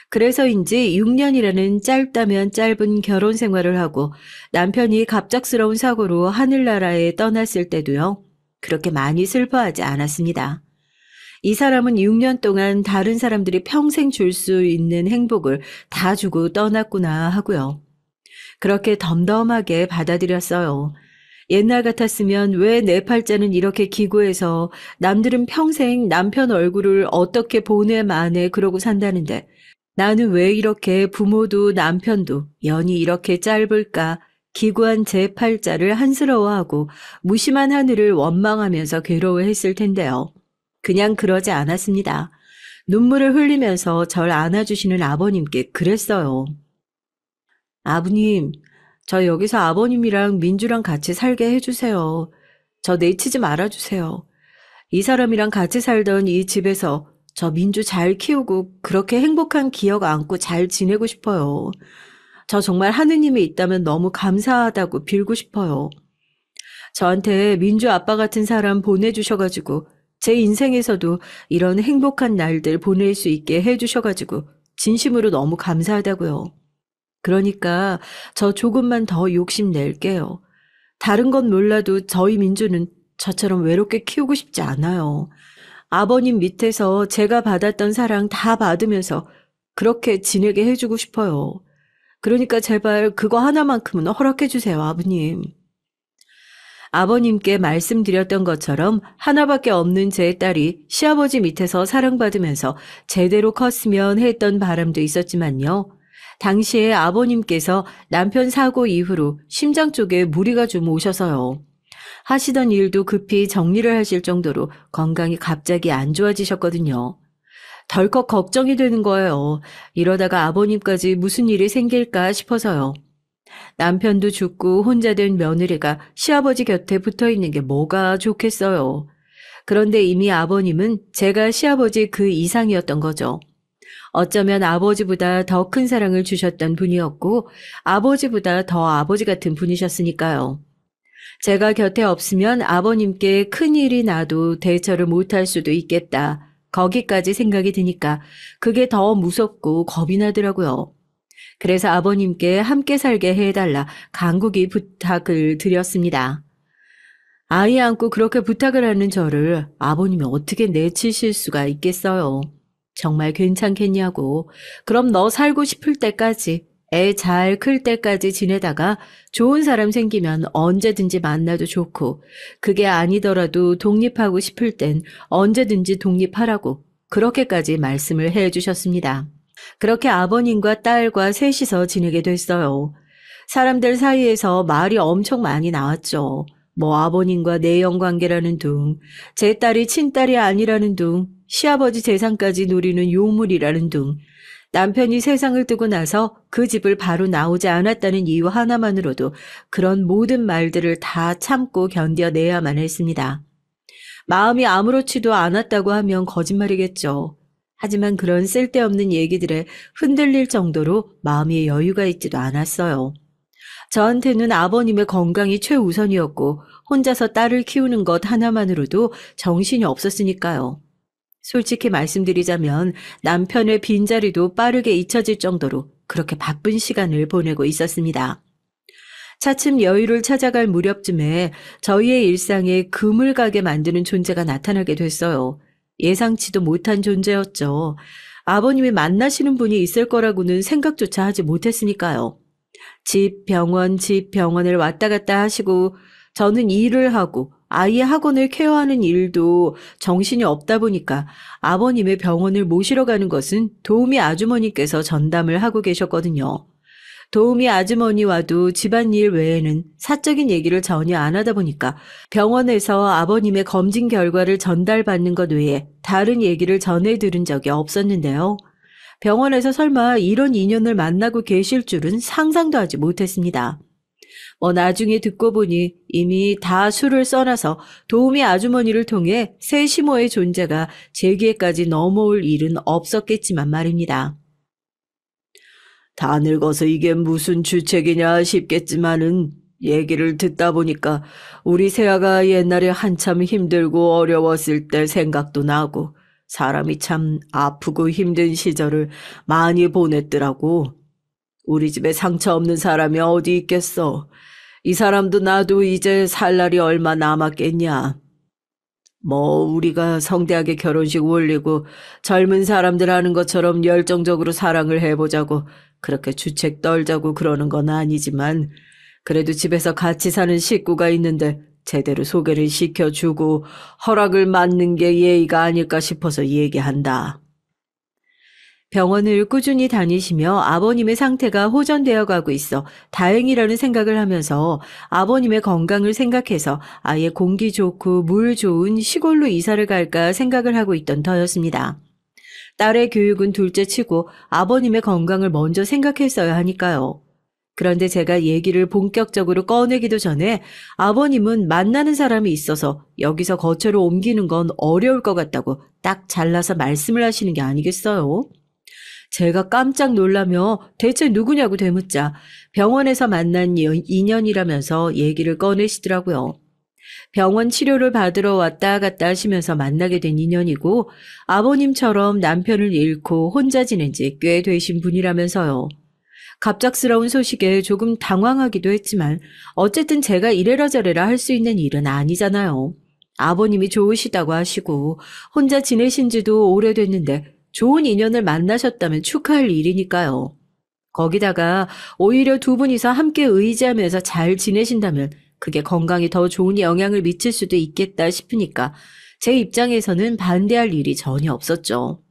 그래서인지 6년이라는 짧다면 짧은 결혼 생활을 하고 남편이 갑작스러운 사고로 하늘나라에 떠났을 때도요. 그렇게 많이 슬퍼하지 않았습니다. 이 사람은 6년 동안 다른 사람들이 평생 줄 수 있는 행복을 다 주고 떠났구나 하고요. 그렇게 덤덤하게 받아들였어요. 옛날 같았으면 왜 내 팔자는 이렇게 기구해서 남들은 평생 남편 얼굴을 어떻게 보내 마네 그러고 산다는데 나는 왜 이렇게 부모도 남편도 연이 이렇게 짧을까 기구한 제 팔자를 한스러워하고 무심한 하늘을 원망하면서 괴로워했을 텐데요. 그냥 그러지 않았습니다. 눈물을 흘리면서 절 안아주시는 아버님께 그랬어요. 아버님, 저 여기서 아버님이랑 민주랑 같이 살게 해주세요. 저 내치지 말아주세요. 이 사람이랑 같이 살던 이 집에서 저 민주 잘 키우고 그렇게 행복한 기억 안고 잘 지내고 싶어요. 저 정말 하느님이 있다면 너무 감사하다고 빌고 싶어요. 저한테 민주 아빠 같은 사람 보내주셔가지고 제 인생에서도 이런 행복한 날들 보낼 수 있게 해주셔가지고 진심으로 너무 감사하다고요. 그러니까 저 조금만 더 욕심낼게요. 다른 건 몰라도 저희 민주는 저처럼 외롭게 키우고 싶지 않아요. 아버님 밑에서 제가 받았던 사랑 다 받으면서 그렇게 지내게 해주고 싶어요. 그러니까 제발 그거 하나만큼은 허락해 주세요, 아버님. 아버님께 말씀드렸던 것처럼 하나밖에 없는 제 딸이 시아버지 밑에서 사랑받으면서 제대로 컸으면 했던 바람도 있었지만요. 당시에 아버님께서 남편 사고 이후로 심장 쪽에 무리가 좀 오셔서요. 하시던 일도 급히 정리를 하실 정도로 건강이 갑자기 안 좋아지셨거든요. 덜컥 걱정이 되는 거예요. 이러다가 아버님까지 무슨 일이 생길까 싶어서요. 남편도 죽고 혼자 된 며느리가 시아버지 곁에 붙어 있는 게 뭐가 좋겠어요. 그런데 이미 아버님은 제가 시아버지 그 이상이었던 거죠. 어쩌면 아버지보다 더 큰 사랑을 주셨던 분이었고 아버지보다 더 아버지 같은 분이셨으니까요. 제가 곁에 없으면 아버님께 큰일이 나도 대처를 못할 수도 있겠다. 거기까지 생각이 드니까 그게 더 무섭고 겁이 나더라고요. 그래서 아버님께 함께 살게 해달라 간곡히 부탁을 드렸습니다. 아이 안고 그렇게 부탁을 하는 저를 아버님이 어떻게 내치실 수가 있겠어요. 정말 괜찮겠냐고. 그럼 너 살고 싶을 때까지 애 잘 클 때까지 지내다가 좋은 사람 생기면 언제든지 만나도 좋고 그게 아니더라도 독립하고 싶을 땐 언제든지 독립하라고 그렇게까지 말씀을 해주셨습니다. 그렇게 아버님과 딸과 셋이서 지내게 됐어요. 사람들 사이에서 말이 엄청 많이 나왔죠. 뭐 아버님과 내연 관계라는 둥, 제 딸이 친딸이 아니라는 둥, 시아버지 재산까지 누리는 요물이라는 둥, 남편이 세상을 뜨고 나서 그 집을 바로 나오지 않았다는 이유 하나만으로도 그런 모든 말들을 다 참고 견뎌내야만 했습니다. 마음이 아무렇지도 않았다고 하면 거짓말이겠죠. 하지만 그런 쓸데없는 얘기들에 흔들릴 정도로 마음의 여유가 있지도 않았어요. 저한테는 아버님의 건강이 최우선이었고 혼자서 딸을 키우는 것 하나만으로도 정신이 없었으니까요. 솔직히 말씀드리자면 남편의 빈자리도 빠르게 잊혀질 정도로 그렇게 바쁜 시간을 보내고 있었습니다. 차츰 여유를 찾아갈 무렵쯤에 저희의 일상에 금을 가게 만드는 존재가 나타나게 됐어요. 예상치도 못한 존재였죠. 아버님이 만나시는 분이 있을 거라고는 생각조차 하지 못했으니까요. 집 병원을 왔다 갔다 하시고 저는 일을 하고 아이의 학원을 케어하는 일도 정신이 없다 보니까 아버님의 병원을 모시러 가는 것은 도우미 아주머니께서 전담을 하고 계셨거든요. 도우미 아주머니와도 집안일 외에는 사적인 얘기를 전혀 안 하다 보니까 병원에서 아버님의 검진 결과를 전달받는 것 외에 다른 얘기를 전해 들은 적이 없었는데요. 병원에서 설마 이런 인연을 만나고 계실 줄은 상상도 하지 못했습니다. 나중에 듣고 보니 이미 다 술을 써놔서 도우미 아주머니를 통해 새 시모의 존재가 제 귀에까지 넘어올 일은 없었겠지만 말입니다. 다 늙어서 이게 무슨 주책이냐 싶겠지만은 얘기를 듣다 보니까 우리 세아가 옛날에 한참 힘들고 어려웠을 때 생각도 나고 사람이 참 아프고 힘든 시절을 많이 보냈더라고. 우리 집에 상처 없는 사람이 어디 있겠어. 이 사람도 나도 이제 살 날이 얼마 남았겠냐. 우리가 성대하게 결혼식 올리고 젊은 사람들 하는 것처럼 열정적으로 사랑을 해보자고 그렇게 주책 떨자고 그러는 건 아니지만 그래도 집에서 같이 사는 식구가 있는데 제대로 소개를 시켜주고 허락을 받는 게 예의가 아닐까 싶어서 얘기한다. 병원을 꾸준히 다니시며 아버님의 상태가 호전되어 가고 있어 다행이라는 생각을 하면서 아버님의 건강을 생각해서 아예 공기 좋고 물 좋은 시골로 이사를 갈까 생각을 하고 있던 터였습니다. 딸의 교육은 둘째 치고 아버님의 건강을 먼저 생각했어야 하니까요. 그런데 제가 얘기를 본격적으로 꺼내기도 전에 아버님은 만나는 사람이 있어서 여기서 거처로 옮기는 건 어려울 것 같다고 딱 잘라서 말씀을 하시는 게 아니겠어요? 제가 깜짝 놀라며 대체 누구냐고 되묻자 병원에서 만난 인연이라면서 얘기를 꺼내시더라고요. 병원 치료를 받으러 왔다 갔다 하시면서 만나게 된 인연이고 아버님처럼 남편을 잃고 혼자 지낸 지 꽤 되신 분이라면서요. 갑작스러운 소식에 조금 당황하기도 했지만 어쨌든 제가 이래라 저래라 할 수 있는 일은 아니잖아요. 아버님이 좋으시다고 하시고 혼자 지내신 지도 오래됐는데 좋은 인연을 만나셨다면 축하할 일이니까요. 거기다가 오히려 두 분이서 함께 의지하면서 잘 지내신다면 그게 건강에 더 좋은 영향을 미칠 수도 있겠다 싶으니까 제 입장에서는 반대할 일이 전혀 없었죠.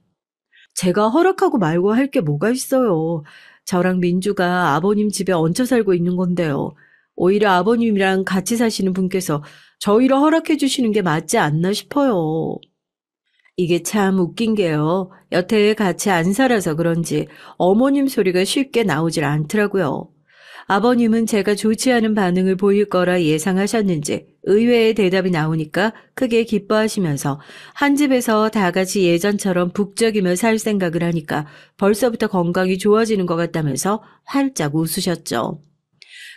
제가 허락하고 말고 할 게 뭐가 있어요. 저랑 민주가 아버님 집에 얹혀 살고 있는 건데요. 오히려 아버님이랑 같이 사시는 분께서 저희를 허락해 주시는 게 맞지 않나 싶어요. 이게 참 웃긴 게요. 여태 같이 안 살아서 그런지 어머님 소리가 쉽게 나오질 않더라고요. 아버님은 제가 좋지 않은 반응을 보일 거라 예상하셨는지 의외의 대답이 나오니까 크게 기뻐하시면서 한 집에서 다 같이 예전처럼 북적이며 살 생각을 하니까 벌써부터 건강이 좋아지는 것 같다면서 활짝 웃으셨죠.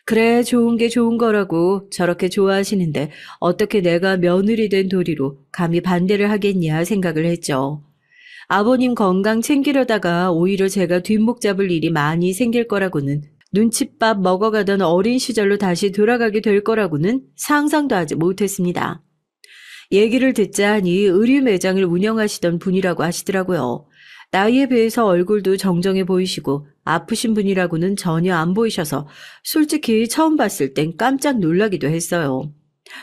그래, 좋은 게 좋은 거라고 저렇게 좋아하시는데 어떻게 내가 며느리 된 도리로 감히 반대를 하겠냐 생각을 했죠. 아버님 건강 챙기려다가 오히려 제가 뒷목 잡을 일이 많이 생길 거라고는 눈칫밥 먹어가던 어린 시절로 다시 돌아가게 될 거라고는 상상도 하지 못했습니다. 얘기를 듣자 하니 의류 매장을 운영하시던 분이라고 하시더라고요. 나이에 비해서 얼굴도 정정해 보이시고 아프신 분이라고는 전혀 안 보이셔서 솔직히 처음 봤을 땐 깜짝 놀라기도 했어요.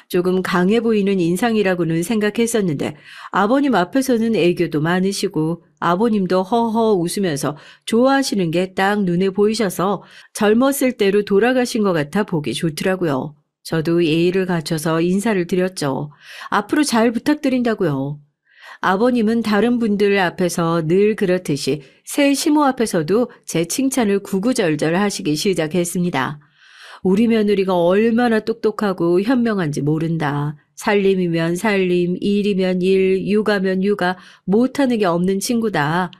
조금 강해 보이는 인상이라고는 생각했었는데 아버님 앞에서는 애교도 많으시고 아버님도 허허 웃으면서 좋아하시는 게 딱 눈에 보이셔서 젊었을 때로 돌아가신 것 같아 보기 좋더라고요. 저도 예의를 갖춰서 인사를 드렸죠. 앞으로 잘 부탁드린다고요. 아버님은 다른 분들 앞에서 늘 그렇듯이 새 시모 앞에서도 제 칭찬을 구구절절 하시기 시작했습니다. 우리 며느리가 얼마나 똑똑하고 현명한지 모른다. 살림이면 살림, 일이면 일, 육아면 육아, 못하는 게 없는 친구다.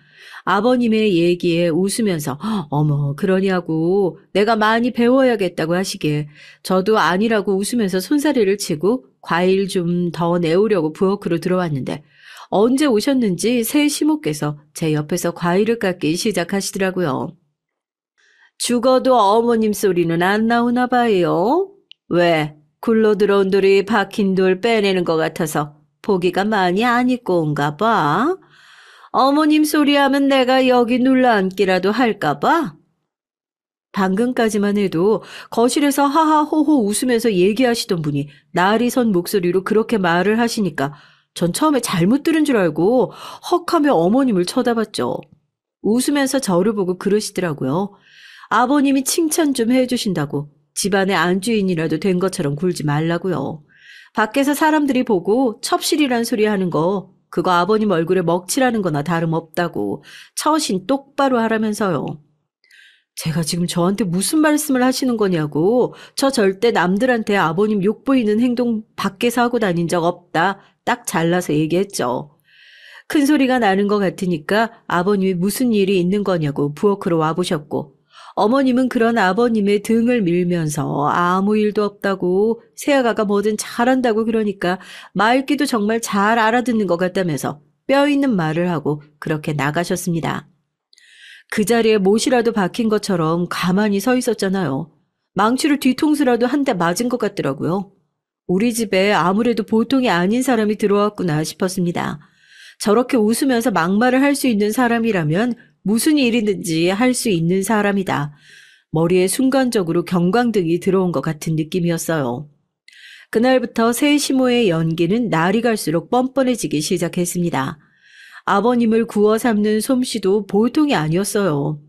아버님의 얘기에 웃으면서 어머 그러냐고 내가 많이 배워야겠다고 하시기에 저도 아니라고 웃으면서 손사래를 치고 과일 좀 더 내오려고 부엌으로 들어왔는데 언제 오셨는지 새 시모께서 제 옆에서 과일을 깎기 시작하시더라고요. 죽어도 어머님 소리는 안 나오나 봐요. 왜? 굴러 들어온 돌이 박힌 돌 빼내는 것 같아서 보기가 많이 안 입고 온가 봐. 어머님 소리 하면 내가 여기 눌러앉기라도 할까 봐. 방금까지만 해도 거실에서 하하호호 웃으면서 얘기하시던 분이 날이 선 목소리로 그렇게 말을 하시니까 전 처음에 잘못 들은 줄 알고 헉하며 어머님을 쳐다봤죠. 웃으면서 저를 보고 그러시더라고요. 아버님이 칭찬 좀 해주신다고 집안의 안주인이라도 된 것처럼 굴지 말라고요. 밖에서 사람들이 보고 첩실이란 소리 하는 거 그거 아버님 얼굴에 먹칠하는 거나 다름없다고 처신 똑바로 하라면서요. 제가 지금 저한테 무슨 말씀을 하시는 거냐고. 저 절대 남들한테 아버님 욕보이는 행동 밖에서 하고 다닌 적 없다. 딱 잘라서 얘기했죠. 큰 소리가 나는 것 같으니까 아버님이 무슨 일이 있는 거냐고 부엌으로 와보셨고 어머님은 그런 아버님의 등을 밀면서 아무 일도 없다고 새아가가 뭐든 잘한다고 그러니까 말귀도 정말 잘 알아듣는 것 같다면서 뼈 있는 말을 하고 그렇게 나가셨습니다. 그 자리에 못이라도 박힌 것처럼 가만히 서 있었잖아요. 망치로 뒤통수라도 한 대 맞은 것 같더라고요. 우리 집에 아무래도 보통이 아닌 사람이 들어왔구나 싶었습니다. 저렇게 웃으면서 막말을 할 수 있는 사람이라면 무슨 일이든지 할 수 있는 사람이다. 머리에 순간적으로 경광등이 들어온 것 같은 느낌이었어요. 그날부터 새 시모의 연기는 날이 갈수록 뻔뻔해지기 시작했습니다. 아버님을 구워 삶는 솜씨도 보통이 아니었어요.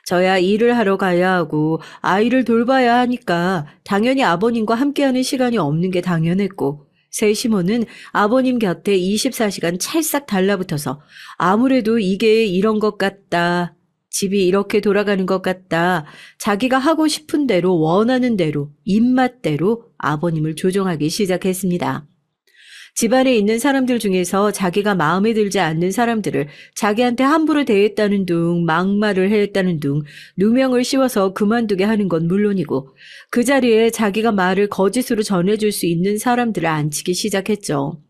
저야 일을 하러 가야 하고 아이를 돌봐야 하니까 당연히 아버님과 함께하는 시간이 없는 게 당연했고 새 시모는 아버님 곁에 24시간 찰싹 달라붙어서 아무래도 이게 이런 것 같다. 집이 이렇게 돌아가는 것 같다. 자기가 하고 싶은 대로 원하는 대로 입맛대로 아버님을 조종하기 시작했습니다. 집안에 있는 사람들 중에서 자기가 마음에 들지 않는 사람들을 자기한테 함부로 대했다는 둥, 막말을 했다는 둥, 누명을 씌워서 그만두게 하는 건 물론이고 그 자리에 자기가 말을 거짓으로 전해줄 수 있는 사람들을 앉히기 시작했죠.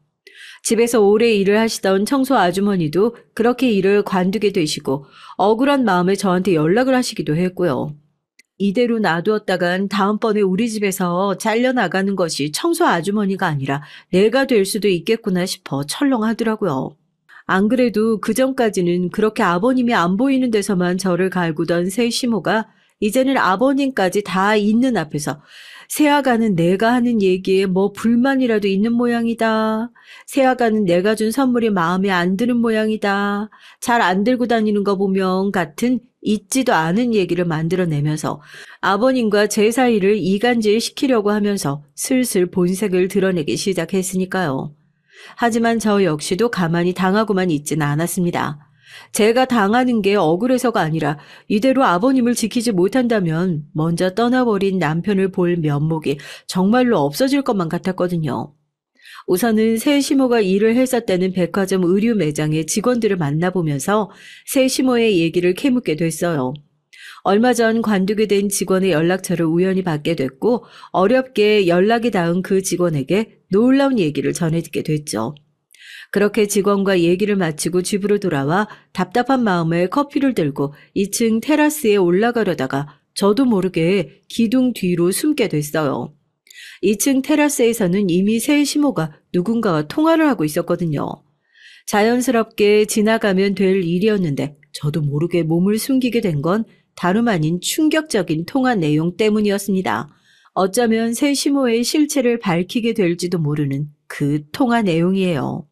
집에서 오래 일을 하시던 청소 아주머니도 그렇게 일을 관두게 되시고 억울한 마음에 저한테 연락을 하시기도 했고요. 이대로 놔두었다간 다음번에 우리 집에서 잘려나가는 것이 청소 아주머니가 아니라 내가 될 수도 있겠구나 싶어 철렁하더라고요. 안 그래도 그전까지는 그렇게 아버님이 안 보이는 데서만 저를 갈구던 새 시모가 이제는 아버님까지 다 있는 앞에서 새아가는 내가 하는 얘기에 뭐 불만이라도 있는 모양이다. 새아가는 내가 준 선물이 마음에 안 드는 모양이다. 잘 안 들고 다니는 거 보면 같은 있지도 않은 얘기를 만들어내면서 아버님과 제 사이를 이간질 시키려고 하면서 슬슬 본색을 드러내기 시작했으니까요. 하지만 저 역시도 가만히 당하고만 있진 않았습니다. 제가 당하는 게 억울해서가 아니라 이대로 아버님을 지키지 못한다면 먼저 떠나버린 남편을 볼 면목이 정말로 없어질 것만 같았거든요. 우선은 새 시모가 일을 했었다는 백화점 의류 매장의 직원들을 만나보면서 새 시모의 얘기를 캐묻게 됐어요. 얼마 전 관두게 된 직원의 연락처를 우연히 받게 됐고 어렵게 연락이 닿은 그 직원에게 놀라운 얘기를 전해듣게 됐죠. 그렇게 직원과 얘기를 마치고 집으로 돌아와 답답한 마음에 커피를 들고 2층 테라스에 올라가려다가 저도 모르게 기둥 뒤로 숨게 됐어요. 2층 테라스에서는 이미 새 시모가 누군가와 통화를 하고 있었거든요. 자연스럽게 지나가면 될 일이었는데 저도 모르게 몸을 숨기게 된 건 다름 아닌 충격적인 통화 내용 때문이었습니다. 어쩌면 새 시모의 실체를 밝히게 될지도 모르는 그 통화 내용이에요.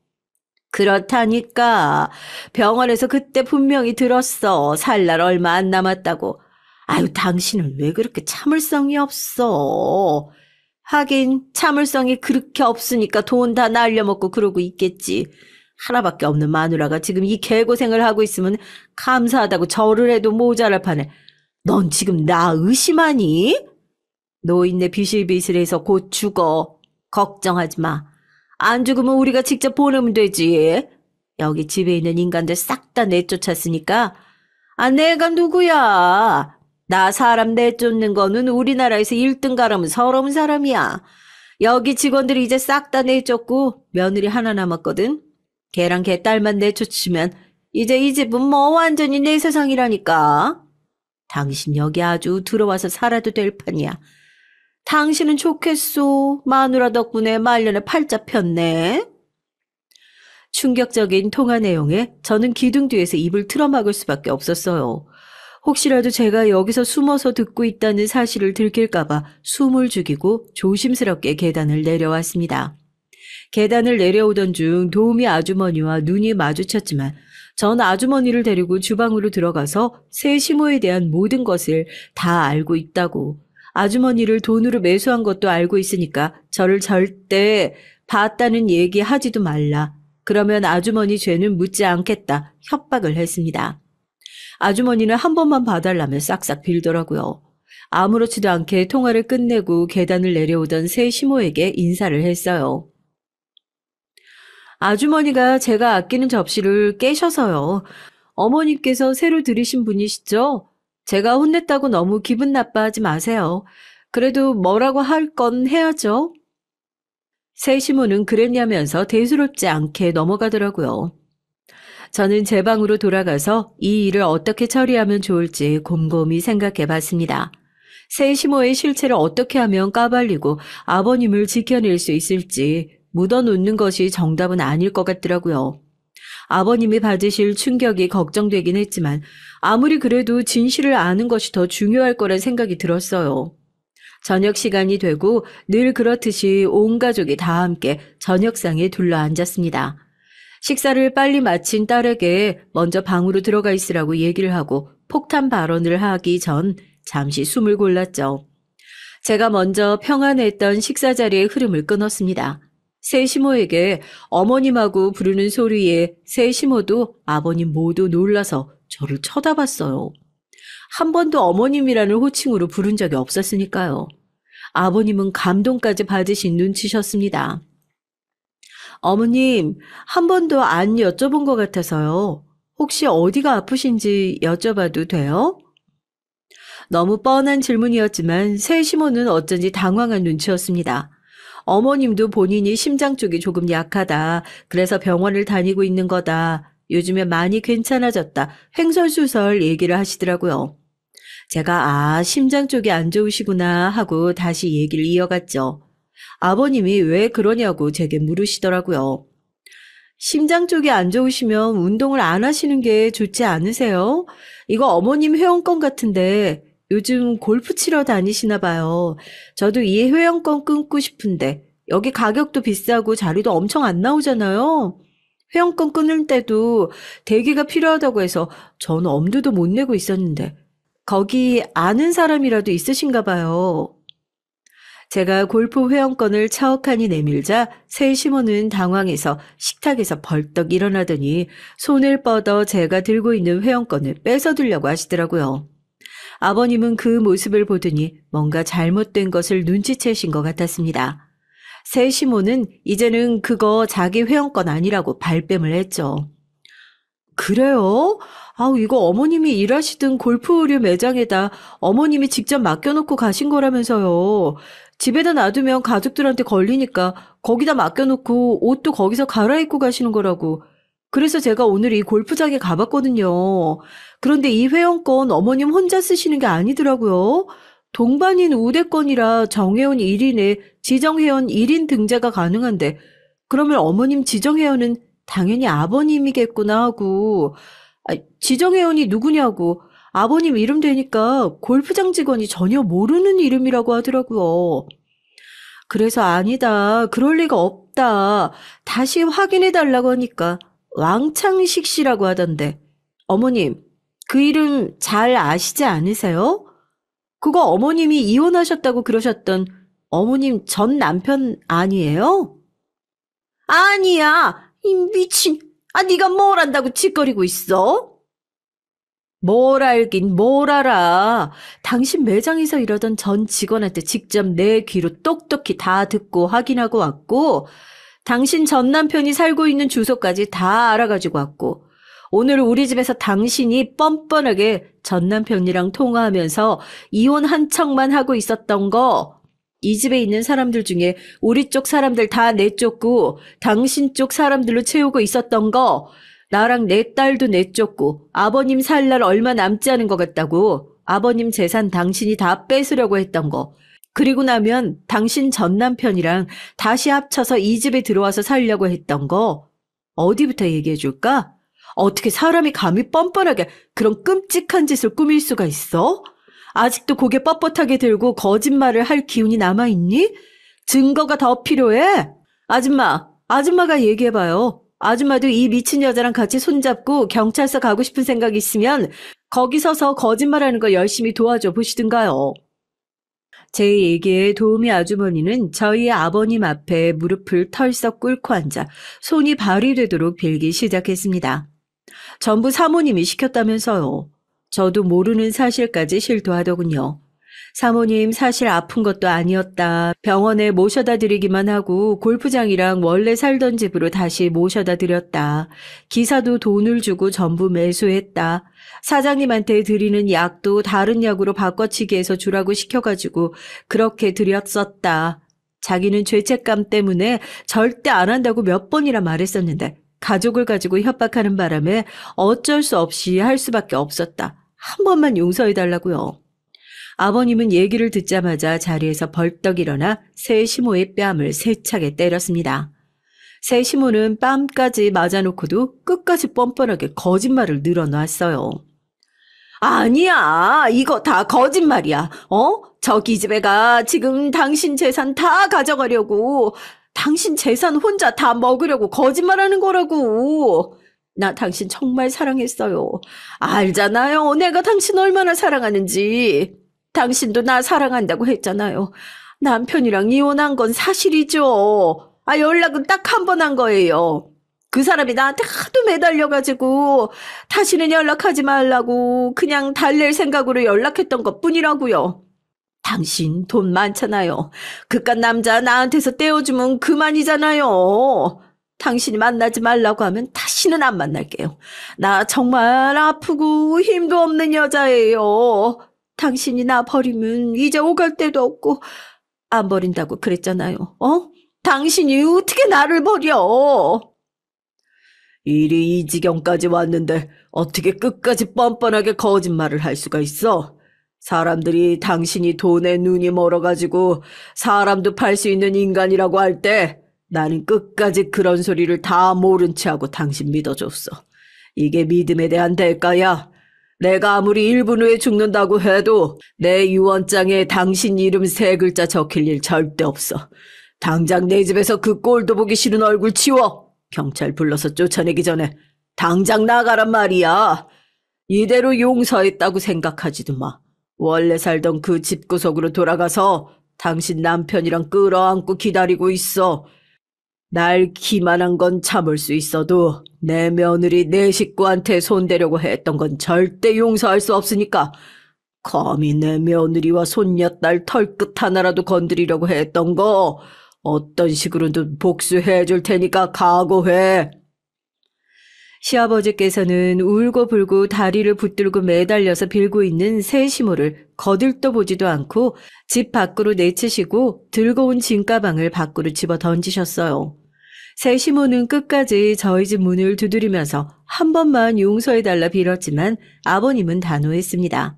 그렇다니까. 병원에서 그때 분명히 들었어. 살 날 얼마 안 남았다고. 아유, 당신은 왜 그렇게 참을성이 없어. 하긴 참을성이 그렇게 없으니까 돈 다 날려먹고 그러고 있겠지. 하나밖에 없는 마누라가 지금 이 개고생을 하고 있으면 감사하다고 절을 해도 모자랄 판에 넌 지금 나 의심하니? 노인네 비실비실해서 곧 죽어. 걱정하지 마. 안 죽으면 우리가 직접 보내면 되지. 여기 집에 있는 인간들 싹 다 내쫓았으니까. 아, 내가 누구야? 나 사람 내쫓는 거는 우리나라에서 1등 가라면 서러운 사람이야. 여기 직원들이 이제 싹 다 내쫓고 며느리 하나 남았거든. 걔랑 걔 딸만 내쫓으면 이제 이 집은 뭐 완전히 내 세상이라니까. 당신 여기 아주 들어와서 살아도 될 판이야. 당신은 좋겠소. 마누라 덕분에 말년에 팔자 폈네. 충격적인 통화 내용에 저는 기둥 뒤에서 입을 틀어막을 수밖에 없었어요. 혹시라도 제가 여기서 숨어서 듣고 있다는 사실을 들킬까봐 숨을 죽이고 조심스럽게 계단을 내려왔습니다. 계단을 내려오던 중 도우미 아주머니와 눈이 마주쳤지만 전 아주머니를 데리고 주방으로 들어가서 새 시모에 대한 모든 것을 다 알고 있다고, 아주머니를 돈으로 매수한 것도 알고 있으니까 저를 절대 봤다는 얘기 하지도 말라. 그러면 아주머니 죄는 묻지 않겠다 협박을 했습니다. 아주머니는 한 번만 봐달라며 싹싹 빌더라고요. 아무렇지도 않게 통화를 끝내고 계단을 내려오던 새 시모에게 인사를 했어요. 아주머니가 제가 아끼는 접시를 깨셔서요. 어머니께서 새로 들이신 분이시죠? 제가 혼냈다고 너무 기분 나빠하지 마세요. 그래도 뭐라고 할 건 해야죠. 새 시모는 그랬냐면서 대수롭지 않게 넘어가더라고요. 저는 제 방으로 돌아가서 이 일을 어떻게 처리하면 좋을지 곰곰이 생각해 봤습니다. 새 시모의 실체를 어떻게 하면 까발리고 아버님을 지켜낼 수 있을지 묻어놓는 것이 정답은 아닐 것 같더라고요. 아버님이 받으실 충격이 걱정되긴 했지만 아무리 그래도 진실을 아는 것이 더 중요할 거란 생각이 들었어요. 저녁 시간이 되고 늘 그렇듯이 온 가족이 다 함께 저녁상에 둘러앉았습니다. 식사를 빨리 마친 딸에게 먼저 방으로 들어가 있으라고 얘기를 하고 폭탄 발언을 하기 전 잠시 숨을 골랐죠. 제가 먼저 평안했던 식사 자리의 흐름을 끊었습니다. 새 시모에게 어머님하고 부르는 소리에 새 시모도 아버님 모두 놀라서 저를 쳐다봤어요. 한 번도 어머님이라는 호칭으로 부른 적이 없었으니까요. 아버님은 감동까지 받으신 눈치셨습니다. 어머님, 한 번도 안 여쭤본 것 같아서요. 혹시 어디가 아프신지 여쭤봐도 돼요? 너무 뻔한 질문이었지만 새 시모는 어쩐지 당황한 눈치였습니다. 어머님도 본인이 심장 쪽이 조금 약하다. 그래서 병원을 다니고 있는 거다. 요즘에 많이 괜찮아졌다. 횡설수설 얘기를 하시더라고요. 제가 심장 쪽이 안 좋으시구나 하고 다시 얘기를 이어갔죠. 아버님이 왜 그러냐고 제게 물으시더라고요. 심장 쪽이 안 좋으시면 운동을 안 하시는 게 좋지 않으세요? 이거 어머님 회원권 같은데 요즘 골프 치러 다니시나 봐요. 저도 이 회원권 끊고 싶은데 여기 가격도 비싸고 자리도 엄청 안 나오잖아요. 회원권 끊을 때도 대기가 필요하다고 해서 전 엄두도 못 내고 있었는데 거기 아는 사람이라도 있으신가 봐요. 제가 골프 회원권을 차혹하니 내밀자 새 시모는 당황해서 식탁에서 벌떡 일어나더니 손을 뻗어 제가 들고 있는 회원권을 뺏어들려고 하시더라고요. 아버님은 그 모습을 보더니 뭔가 잘못된 것을 눈치채신 것 같았습니다. 새 시모는 이제는 그거 자기 회원권 아니라고 발뺌을 했죠. 그래요? 이거 어머님이 일하시던 골프 의류 매장에다 어머님이 직접 맡겨놓고 가신 거라면서요. 집에다 놔두면 가족들한테 걸리니까 거기다 맡겨놓고 옷도 거기서 갈아입고 가시는 거라고. 그래서 제가 오늘 이 골프장에 가봤거든요. 그런데 이 회원권 어머님 혼자 쓰시는 게 아니더라고요. 동반인 우대권이라 정회원 1인에 지정회원 1인 등재가 가능한데 그러면 어머님 지정회원은 당연히 아버님이겠구나 하고 지정회원이 누구냐고 아버님 이름 되니까 골프장 직원이 전혀 모르는 이름이라고 하더라고요. 그래서 아니다. 그럴 리가 없다. 다시 확인해달라고 하니까 왕창식 씨라고 하던데 어머님 그 이름 잘 아시지 않으세요? 그거 어머님이 이혼하셨다고 그러셨던 어머님 전 남편 아니에요? 아니야. 이 미친. 네가 뭘 안다고 짓거리고 있어? 뭘 알긴 뭘 알아. 당신 매장에서 일하던 전 직원한테 직접 내 귀로 똑똑히 다 듣고 확인하고 왔고 당신 전 남편이 살고 있는 주소까지 다 알아가지고 왔고 오늘 우리 집에서 당신이 뻔뻔하게 전 남편이랑 통화하면서 이혼 한 척만 하고 있었던 거 이 집에 있는 사람들 중에 우리 쪽 사람들 다 내쫓고 당신 쪽 사람들로 채우고 있었던 거, 나랑 내 딸도 내쫓고 아버님 살 날 얼마 남지 않은 것 같다고 아버님 재산 당신이 다 뺏으려고 했던 거, 그리고 나면 당신 전 남편이랑 다시 합쳐서 이 집에 들어와서 살려고 했던 거, 어디부터 얘기해 줄까? 어떻게 사람이 감히 뻔뻔하게 그런 끔찍한 짓을 꾸밀 수가 있어? 아직도 고개 뻣뻣하게 들고 거짓말을 할 기운이 남아있니? 증거가 더 필요해? 아줌마가 얘기해봐요. 아줌마도 이 미친 여자랑 같이 손잡고 경찰서 가고 싶은 생각이 있으면 거기 서서 거짓말하는 거 열심히 도와줘 보시든가요. 제 얘기에 도우미 아주머니는 저희 아버님 앞에 무릎을 털썩 꿇고 앉아 손이 발이 되도록 빌기 시작했습니다. 전부 사모님이 시켰다면서요. 저도 모르는 사실까지 실토하더군요. 사모님 사실 아픈 것도 아니었다. 병원에 모셔다 드리기만 하고 골프장이랑 원래 살던 집으로 다시 모셔다 드렸다. 기사도 돈을 주고 전부 매수했다. 사장님한테 드리는 약도 다른 약으로 바꿔치기 해서 주라고 시켜가지고 그렇게 드렸었다. 자기는 죄책감 때문에 절대 안 한다고 몇 번이나 말했었는데 가족을 가지고 협박하는 바람에 어쩔 수 없이 할 수밖에 없었다. 한 번만 용서해달라고요. 아버님은 얘기를 듣자마자 자리에서 벌떡 일어나 새 시모의 뺨을 세차게 때렸습니다. 새 시모는 뺨까지 맞아놓고도 끝까지 뻔뻔하게 거짓말을 늘어놨어요. 아니야, 이거 다 거짓말이야. 저기 집애가 지금 당신 재산 다 가져가려고, 당신 재산 혼자 다 먹으려고 거짓말하는 거라고. 나 당신 정말 사랑했어요. 알잖아요. 내가 당신 얼마나 사랑하는지. 당신도 나 사랑한다고 했잖아요. 남편이랑 이혼한 건 사실이죠. 연락은 딱 한 번 한 거예요. 그 사람이 나한테 하도 매달려가지고 다시는 연락하지 말라고 그냥 달랠 생각으로 연락했던 것뿐이라고요. 당신 돈 많잖아요. 그깟 남자 나한테서 떼어주면 그만이잖아요. 당신이 만나지 말라고 하면 다시는 안 만날게요. 나 정말 아프고 힘도 없는 여자예요. 당신이 나 버리면 이제 오갈 데도 없고 안 버린다고 그랬잖아요. 당신이 어떻게 나를 버려? 일이 이 지경까지 왔는데 어떻게 끝까지 뻔뻔하게 거짓말을 할 수가 있어? 사람들이 당신이 돈에 눈이 멀어가지고 사람도 팔 수 있는 인간이라고 할 때 나는 끝까지 그런 소리를 다 모른 체하고 당신 믿어줬어. 이게 믿음에 대한 대가야. 내가 아무리 1분 후에 죽는다고 해도 내 유언장에 당신 이름 3글자 적힐 일 절대 없어. 당장 내 집에서 그 꼴도 보기 싫은 얼굴 치워. 경찰 불러서 쫓아내기 전에 당장 나가란 말이야. 이대로 용서했다고 생각하지도 마. 원래 살던 그 집구석으로 돌아가서 당신 남편이랑 끌어안고 기다리고 있어. 날 기만한 건 참을 수 있어도 내 며느리 내 식구한테 손대려고 했던 건 절대 용서할 수 없으니까 감히 내 며느리와 손녀딸 털끝 하나라도 건드리려고 했던 거 어떤 식으로든 복수해 줄 테니까 각오해. 시아버지께서는 울고불고 다리를 붙들고 매달려서 빌고 있는 새 시모를 거들떠 보지도 않고 집 밖으로 내치시고 들고 온 짐가방을 밖으로 집어 던지셨어요. 새 시모는 끝까지 저희 집 문을 두드리면서 한 번만 용서해달라 빌었지만 아버님은 단호했습니다.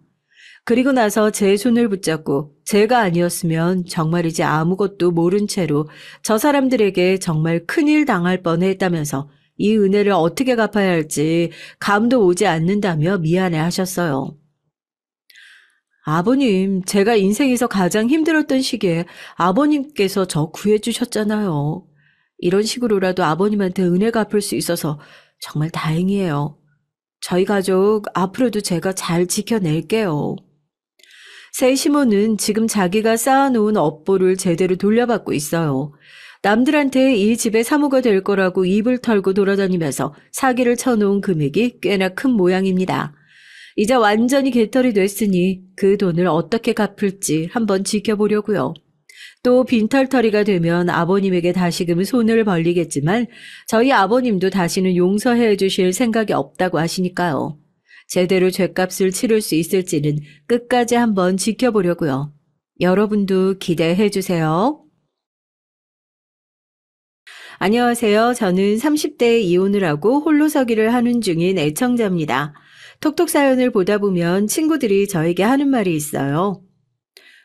그리고 나서 제 손을 붙잡고 제가 아니었으면 정말이지 아무것도 모른 채로 저 사람들에게 정말 큰일 당할 뻔했다면서 이 은혜를 어떻게 갚아야 할지 감도 오지 않는다며 미안해 하셨어요. 아버님, 제가 인생에서 가장 힘들었던 시기에 아버님께서 저 구해주셨잖아요. 이런 식으로라도 아버님한테 은혜 갚을 수 있어서 정말 다행이에요. 저희 가족 앞으로도 제가 잘 지켜낼게요. 새 시모는 지금 자기가 쌓아놓은 업보를 제대로 돌려받고 있어요. 남들한테 이 집의 사모가 될 거라고 입을 털고 돌아다니면서 사기를 쳐놓은 금액이 꽤나 큰 모양입니다. 이제 완전히 개털이 됐으니 그 돈을 어떻게 갚을지 한번 지켜보려고요. 또 빈털터리가 되면 아버님에게 다시금 손을 벌리겠지만 저희 아버님도 다시는 용서해 주실 생각이 없다고 하시니까요. 제대로 죗값을 치를 수 있을지는 끝까지 한번 지켜보려고요. 여러분도 기대해 주세요. 안녕하세요. 저는 30대에 이혼을 하고 홀로서기를 하는 중인 애청자입니다. 톡톡 사연을 보다 보면 친구들이 저에게 하는 말이 있어요.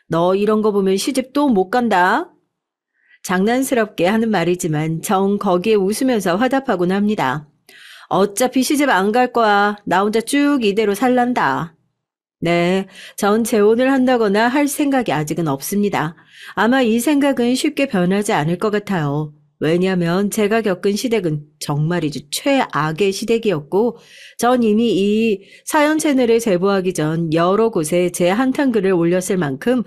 너 이런 거 보면 시집 또 못 간다. 장난스럽게 하는 말이지만 정 거기에 웃으면서 화답하곤 합니다. 어차피 시집 안 갈 거야. 나 혼자 쭉 이대로 살란다. 네, 전 재혼을 한다거나 할 생각이 아직은 없습니다. 아마 이 생각은 쉽게 변하지 않을 것 같아요. 왜냐하면 제가 겪은 시댁은 정말이지 최악의 시댁이었고, 전 이미 이 사연 채널에 제보하기 전 여러 곳에 제 한탄글을 올렸을 만큼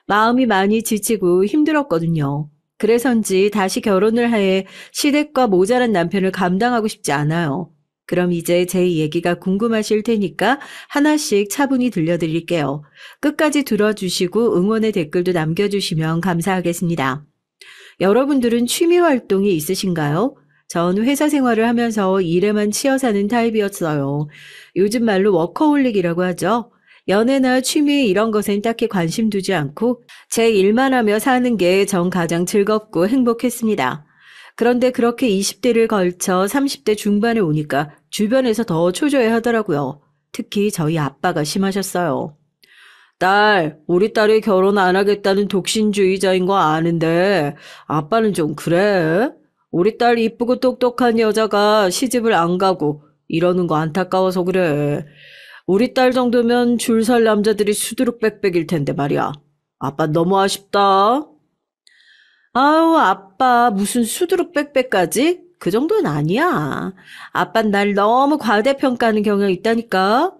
마음이 많이 지치고 힘들었거든요. 그래서인지 다시 결혼을 해 시댁과 모자란 남편을 감당하고 싶지 않아요. 그럼 이제 제 얘기가 궁금하실 테니까 하나씩 차분히 들려드릴게요. 끝까지 들어주시고 응원의 댓글도 남겨주시면 감사하겠습니다. 여러분들은 취미 활동이 있으신가요? 전 회사 생활을 하면서 일에만 치여 사는 타입이었어요. 요즘 말로 워커홀릭이라고 하죠. 연애나 취미 이런 것엔 딱히 관심 두지 않고 제 일만 하며 사는 게 전 가장 즐겁고 행복했습니다. 그런데 그렇게 20대를 걸쳐 30대 중반에 오니까 주변에서 더 초조해 하더라고요. 특히 저희 아빠가 심하셨어요. 딸, 우리 딸이 결혼 안 하겠다는 독신주의자인 거 아는데 아빠는 좀 그래? 우리 딸 이쁘고 똑똑한 여자가 시집을 안 가고 이러는 거 안타까워서 그래. 우리 딸 정도면 줄 설 남자들이 수두룩빽빽일 텐데 말이야. 아빠 너무 아쉽다. 아우, 아빠 무슨 수두룩빽빽까지? 그 정도는 아니야. 아빤 날 너무 과대평가하는 경향이 있다니까.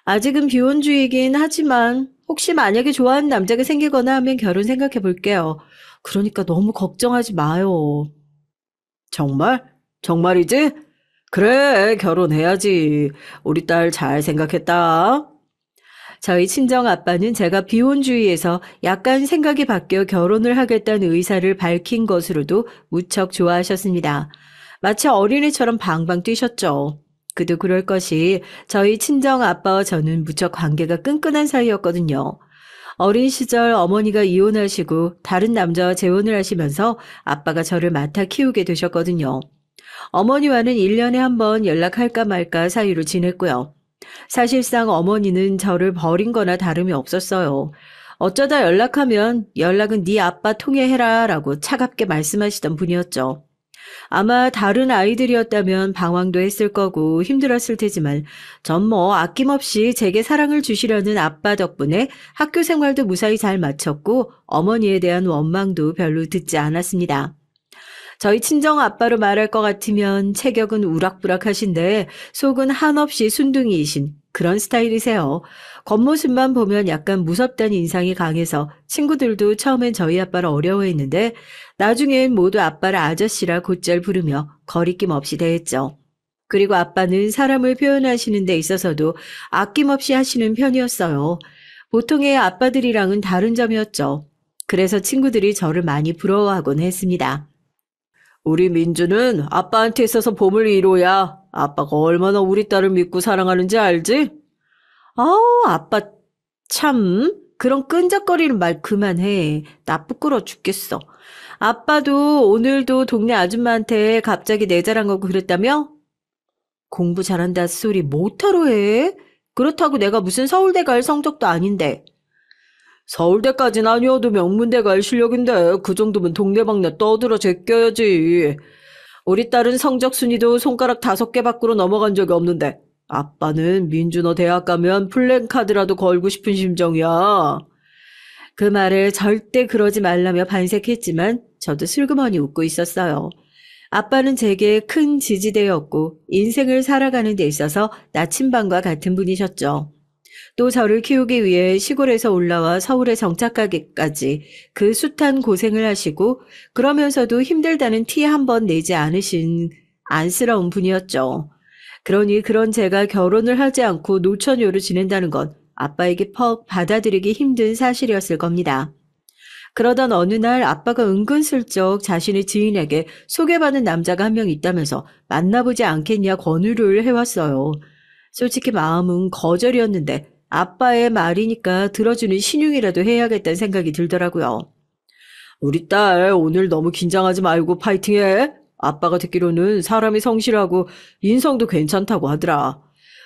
아직은 비혼주의이긴 하지만 혹시 만약에 좋아하는 남자가 생기거나 하면 결혼 생각해 볼게요. 그러니까 너무 걱정하지 마요. 정말? 정말이지? 그래, 결혼해야지. 우리 딸 잘 생각했다. 저희 친정 아빠는 제가 비혼주의에서 약간 생각이 바뀌어 결혼을 하겠다는 의사를 밝힌 것으로도 무척 좋아하셨습니다. 마치 어린애처럼 방방 뛰셨죠. 그도 그럴 것이 저희 친정 아빠와 저는 무척 관계가 끈끈한 사이였거든요. 어린 시절 어머니가 이혼하시고 다른 남자와 재혼을 하시면서 아빠가 저를 맡아 키우게 되셨거든요. 어머니와는 1년에 한 번 연락할까 말까 사이로 지냈고요. 사실상 어머니는 저를 버린 거나 다름이 없었어요. 어쩌다 연락하면 연락은 네 아빠 통해해라 라고 차갑게 말씀하시던 분이었죠. 아마 다른 아이들이었다면 방황도 했을 거고 힘들었을 테지만 전 뭐 아낌없이 제게 사랑을 주시려는 아빠 덕분에 학교 생활도 무사히 잘 마쳤고 어머니에 대한 원망도 별로 듣지 않았습니다. 저희 친정 아빠로 말할 것 같으면 체격은 우락부락하신데 속은 한없이 순둥이이신 그런 스타일이세요. 겉모습만 보면 약간 무섭다는 인상이 강해서 친구들도 처음엔 저희 아빠를 어려워했는데 나중엔 모두 아빠를 아저씨라 곧잘 부르며 거리낌 없이 대했죠. 그리고 아빠는 사람을 표현하시는 데 있어서도 아낌없이 하시는 편이었어요. 보통의 아빠들이랑은 다른 점이었죠. 그래서 친구들이 저를 많이 부러워하곤 했습니다. 우리 민주는 아빠한테 있어서 보물 1호야. 아빠가 얼마나 우리 딸을 믿고 사랑하는지 알지? 아우, 아빠 참 그런 끈적거리는 말 그만해. 나 부끄러워 죽겠어. 아빠도 오늘도 동네 아줌마한테 갑자기 내 자랑하고 그랬다며? 공부 잘한다 소리 못하러 해? 그렇다고 내가 무슨 서울대 갈 성적도 아닌데. 서울대까진 아니어도 명문대 갈 실력인데 그 정도면 동네방네 떠들어 제껴야지. 우리 딸은 성적 순위도 손가락 5개 밖으로 넘어간 적이 없는데 아빠는 민준어 대학 가면 플랜카드라도 걸고 싶은 심정이야. 그 말을 절대 그러지 말라며 반색했지만 저도 슬그머니 웃고 있었어요. 아빠는 제게 큰 지지대였고 인생을 살아가는 데 있어서 나침반과 같은 분이셨죠. 또 저를 키우기 위해 시골에서 올라와 서울에 정착하기까지 그 숱한 고생을 하시고 그러면서도 힘들다는 티 한 번 내지 않으신 안쓰러운 분이었죠. 그러니 그런 제가 결혼을 하지 않고 노처녀로 지낸다는 건 아빠에게 퍽 받아들이기 힘든 사실이었을 겁니다. 그러던 어느 날 아빠가 은근슬쩍 자신의 지인에게 소개받은 남자가 한 명 있다면서 만나보지 않겠냐 권유를 해왔어요. 솔직히 마음은 거절이었는데 아빠의 말이니까 들어주는 신용이라도 해야겠다는 생각이 들더라고요. 우리 딸 오늘 너무 긴장하지 말고 파이팅해. 아빠가 듣기로는 사람이 성실하고 인성도 괜찮다고 하더라.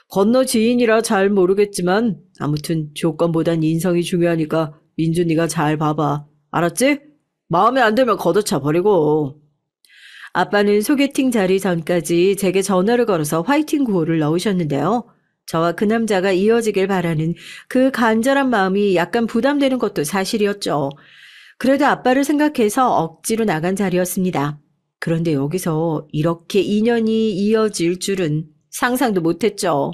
건너 지인이라 잘 모르겠지만 아무튼 조건보단 인성이 중요하니까 민준이가 잘 봐봐. 알았지? 마음에 안 들면 걷어차 버리고. 아빠는 소개팅 자리 전까지 제게 전화를 걸어서 화이팅 구호를 넣으셨는데요. 저와 그 남자가 이어지길 바라는 그 간절한 마음이 약간 부담되는 것도 사실이었죠. 그래도 아빠를 생각해서 억지로 나간 자리였습니다. 그런데 여기서 이렇게 인연이 이어질 줄은 상상도 못했죠.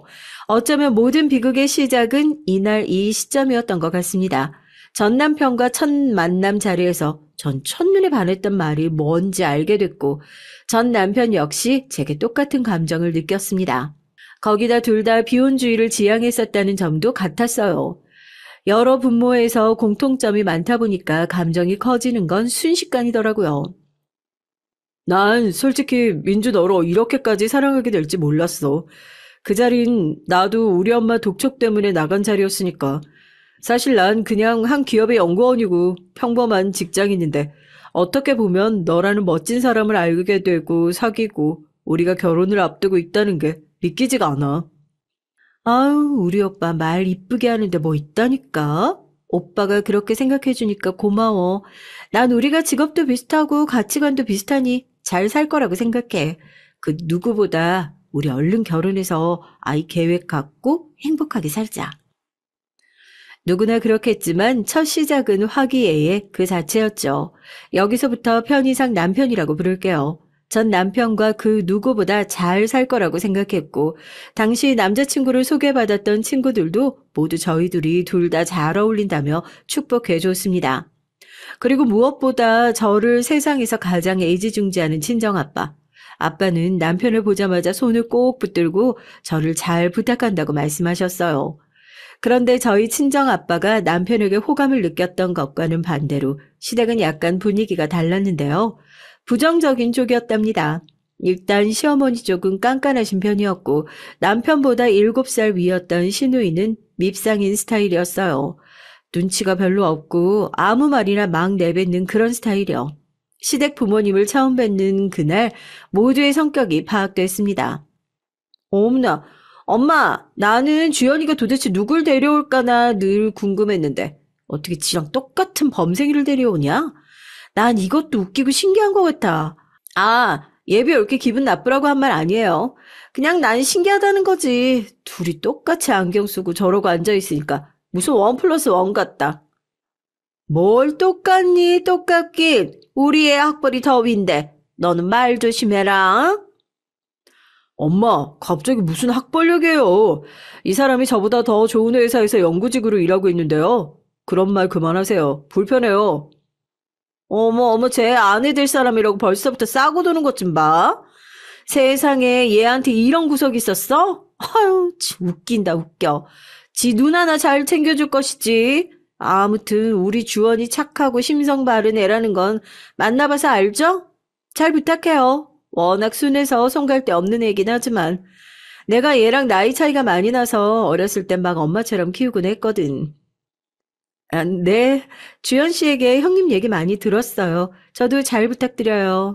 어쩌면 모든 비극의 시작은 이날 이 시점이었던 것 같습니다. 전 남편과 첫 만남 자리에서 전 첫눈에 반했던 말이 뭔지 알게 됐고 전 남편 역시 제게 똑같은 감정을 느꼈습니다. 거기다 둘 다 비혼주의를 지향했었다는 점도 같았어요. 여러 분모에서 공통점이 많다 보니까 감정이 커지는 건 순식간이더라고요. 난 솔직히 민주 너로 이렇게까지 사랑하게 될지 몰랐어. 그 자린 나도 우리 엄마 독촉 때문에 나간 자리였으니까. 사실 난 그냥 한 기업의 연구원이고 평범한 직장인인데 어떻게 보면 너라는 멋진 사람을 알게 되고 사귀고 우리가 결혼을 앞두고 있다는 게 믿기지가 않아. 아유, 우리 오빠 말 이쁘게 하는데 뭐 있다니까? 오빠가 그렇게 생각해주니까 고마워. 난 우리가 직업도 비슷하고 가치관도 비슷하니 잘 살 거라고 생각해. 그 누구보다 우리 얼른 결혼해서 아이 계획 갖고 행복하게 살자. 누구나 그렇겠지만 첫 시작은 화기애애 그 자체였죠. 여기서부터 편의상 남편이라고 부를게요. 전 남편과 그 누구보다 잘 살 거라고 생각했고 당시 남자친구를 소개받았던 친구들도 모두 저희 둘이 다 잘 어울린다며 축복해 줬습니다. 그리고 무엇보다 저를 세상에서 가장 애지중지하는 친정아빠. 아빠는 남편을 보자마자 손을 꼭 붙들고 저를 잘 부탁한다고 말씀하셨어요. 그런데 저희 친정아빠가 남편에게 호감을 느꼈던 것과는 반대로 시댁은 약간 분위기가 달랐는데요. 부정적인 쪽이었답니다. 일단 시어머니 쪽은 깐깐하신 편이었고 남편보다 7살 위였던 시누이는 밉상인 스타일이었어요. 눈치가 별로 없고 아무 말이나 막 내뱉는 그런 스타일이요. 시댁 부모님을 처음 뵙는 그날 모두의 성격이 파악됐습니다. 어머나, 엄마, 나는 주연이가 도대체 누굴 데려올까나 늘 궁금했는데 어떻게 지랑 똑같은 범생이를 데려오냐? 난 이것도 웃기고 신기한 것 같아. 아, 예비 올게 기분 나쁘라고 한 말 아니에요. 그냥 난 신기하다는 거지. 둘이 똑같이 안경 쓰고 저러고 앉아있으니까 무슨 1+1 같다. 뭘 똑같니? 똑같긴. 우리 애 학벌이 더 윈데. 너는 말 조심해라. 엄마, 갑자기 무슨 학벌 얘기예요? 이 사람이 저보다 더 좋은 회사에서 연구직으로 일하고 있는데요. 그런 말 그만하세요. 불편해요. 어머, 제 아내 될 사람이라고 벌써부터 싸고 도는 것 좀 봐. 세상에 얘한테 이런 구석이 있었어? 아유, 참 웃긴다, 웃겨. 지 눈 하나 잘 챙겨줄 것이지. 아무튼 우리 주원이 착하고 심성 바른 애라는 건 만나봐서 알죠? 잘 부탁해요. 워낙 순해서 손 갈 데 없는 애긴 하지만 내가 얘랑 나이 차이가 많이 나서 어렸을 땐 막 엄마처럼 키우곤 했거든. 아, 네, 주연 씨에게 형님 얘기 많이 들었어요. 저도 잘 부탁드려요.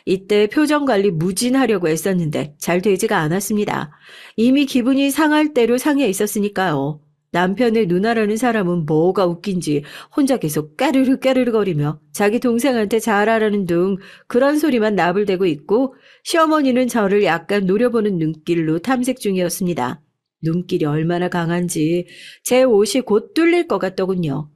이때 표정 관리 무진하려고 애썼는데 잘 되지가 않았습니다. 이미 기분이 상할 대로 상해 있었으니까요. 남편의 누나라는 사람은 뭐가 웃긴지 혼자 계속 까르르 까르르거리며 자기 동생한테 잘하라는 둥 그런 소리만 나불대고 있고 시어머니는 저를 약간 노려보는 눈길로 탐색 중이었습니다. 눈길이 얼마나 강한지 제 옷이 곧 뚫릴 것 같더군요.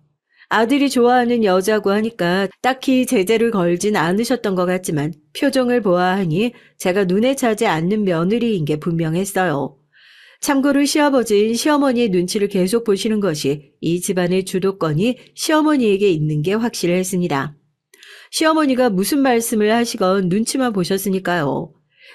아들이 좋아하는 여자고 하니까 딱히 제재를 걸진 않으셨던 것 같지만 표정을 보아하니 제가 눈에 차지 않는 며느리인 게 분명했어요. 참고로 시아버지인 시어머니의 눈치를 계속 보시는 것이 이 집안의 주도권이 시어머니에게 있는 게 확실했습니다. 시어머니가 무슨 말씀을 하시건 눈치만 보셨으니까요.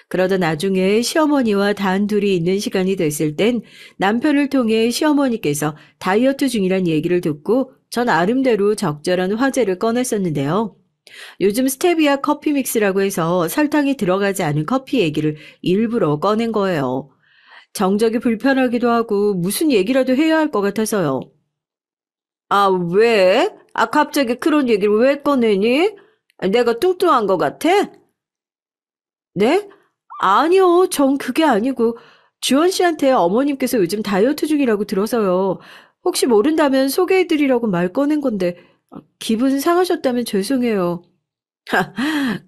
그러다 나중에 시어머니와 단둘이 있는 시간이 됐을 땐 남편을 통해 시어머니께서 다이어트 중이란 얘기를 듣고 전 나름대로 적절한 화제를 꺼냈었는데요. 요즘 스테비아 커피 믹스라고 해서 설탕이 들어가지 않은 커피 얘기를 일부러 꺼낸 거예요. 정적이 불편하기도 하고 무슨 얘기라도 해야 할 것 같아서요. 아, 왜? 아, 갑자기 그런 얘기를 왜 꺼내니? 내가 뚱뚱한 것 같아? 네? 아니요, 전 그게 아니고 주원 씨한테 어머님께서 요즘 다이어트 중이라고 들어서요. 혹시 모른다면 소개해드리려고 말 꺼낸 건데 기분 상하셨다면 죄송해요.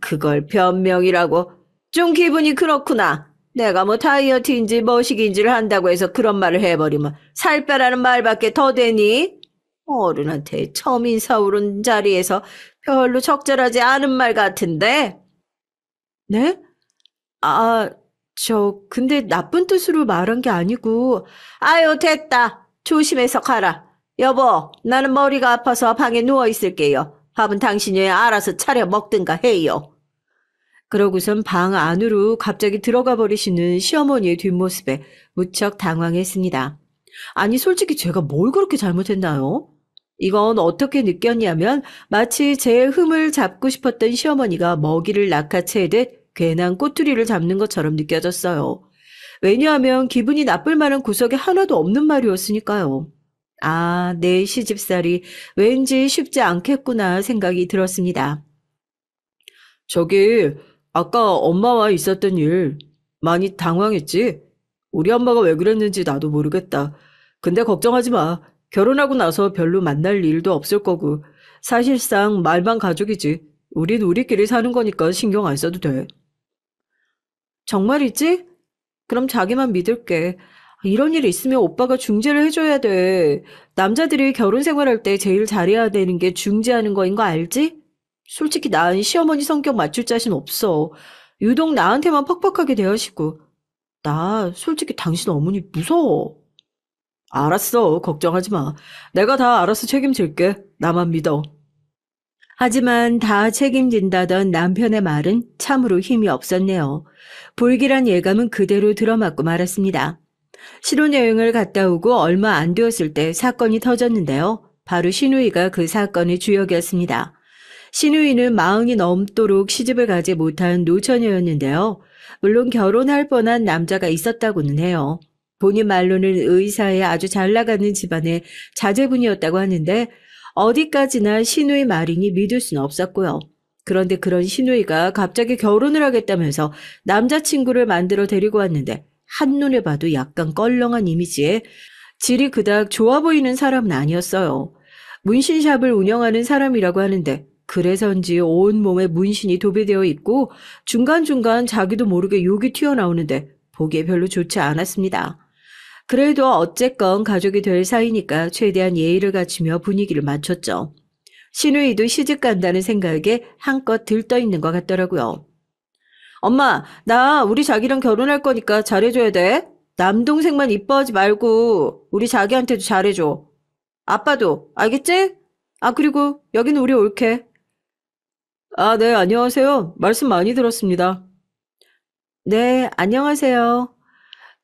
그걸 변명이라고. 좀 기분이 그렇구나. 내가 뭐 다이어트인지 머시기인지를 한다고 해서 그런 말을 해버리면 살 빼라는 말밖에 더 되니? 어른한테 처음 인사 오른 자리에서 별로 적절하지 않은 말 같은데? 네? 아, 근데 나쁜 뜻으로 말한 게 아니고, 아유, 됐다. 조심해서 가라. 여보, 나는 머리가 아파서 방에 누워 있을게요. 밥은 당신이 알아서 차려 먹든가 해요. 그러고선 방 안으로 갑자기 들어가 버리시는 시어머니의 뒷모습에 무척 당황했습니다. 아니, 솔직히 제가 뭘 그렇게 잘못했나요? 이건 어떻게 느꼈냐면 마치 제 흠을 잡고 싶었던 시어머니가 먹이를 낚아채듯 괜한 꼬투리를 잡는 것처럼 느껴졌어요. 왜냐하면 기분이 나쁠 만한 구석이 하나도 없는 말이었으니까요. 아, 내 시집살이 왠지 쉽지 않겠구나 생각이 들었습니다. 저기, 아까 엄마와 있었던 일 많이 당황했지? 우리 엄마가 왜 그랬는지 나도 모르겠다. 근데 걱정하지 마. 결혼하고 나서 별로 만날 일도 없을 거고. 사실상 말만 가족이지. 우린 우리끼리 사는 거니까 신경 안 써도 돼. 정말이지? 그럼 자기만 믿을게. 이런 일 있으면 오빠가 중재를 해줘야 돼. 남자들이 결혼 생활할 때 제일 잘해야 되는 게 중재하는 거인 거 알지? 솔직히 난 시어머니 성격 맞출 자신 없어. 유독 나한테만 퍽퍽하게 대하시고. 나 솔직히 당신 어머니 무서워. 알았어. 걱정하지 마. 내가 다 알아서 책임질게. 나만 믿어. 하지만 다 책임진다던 남편의 말은 참으로 힘이 없었네요. 불길한 예감은 그대로 들어맞고 말았습니다. 신혼여행을 갔다 오고 얼마 안 되었을 때 사건이 터졌는데요. 바로 신우이가 그 사건의 주역이었습니다. 신우이는 40이 넘도록 시집을 가지 못한 노처녀였는데요. 물론 결혼할 뻔한 남자가 있었다고는 해요. 본인 말로는 의사에 아주 잘 나가는 집안의 자제분이었다고 하는데 어디까지나 신우이 말이니 믿을 수는 없었고요. 그런데 그런 신우이가 갑자기 결혼을 하겠다면서 남자친구를 만들어 데리고 왔는데 한눈에 봐도 약간 껄렁한 이미지에 질이 그닥 좋아 보이는 사람은 아니었어요. 문신샵을 운영하는 사람이라고 하는데 그래서인지 온몸에 문신이 도배되어 있고 중간중간 자기도 모르게 욕이 튀어나오는데 보기에 별로 좋지 않았습니다. 그래도 어쨌건 가족이 될 사이니까 최대한 예의를 갖추며 분위기를 맞췄죠. 신우이도 시집 간다는 생각에 한껏 들떠 있는 것 같더라고요. 엄마, 나 우리 자기랑 결혼할 거니까 잘해줘야 돼. 남동생만 이뻐하지 말고 우리 자기한테도 잘해줘. 아빠도, 알겠지? 아, 그리고 여기는 우리 올케. 아, 네, 안녕하세요. 말씀 많이 들었습니다. 네, 안녕하세요.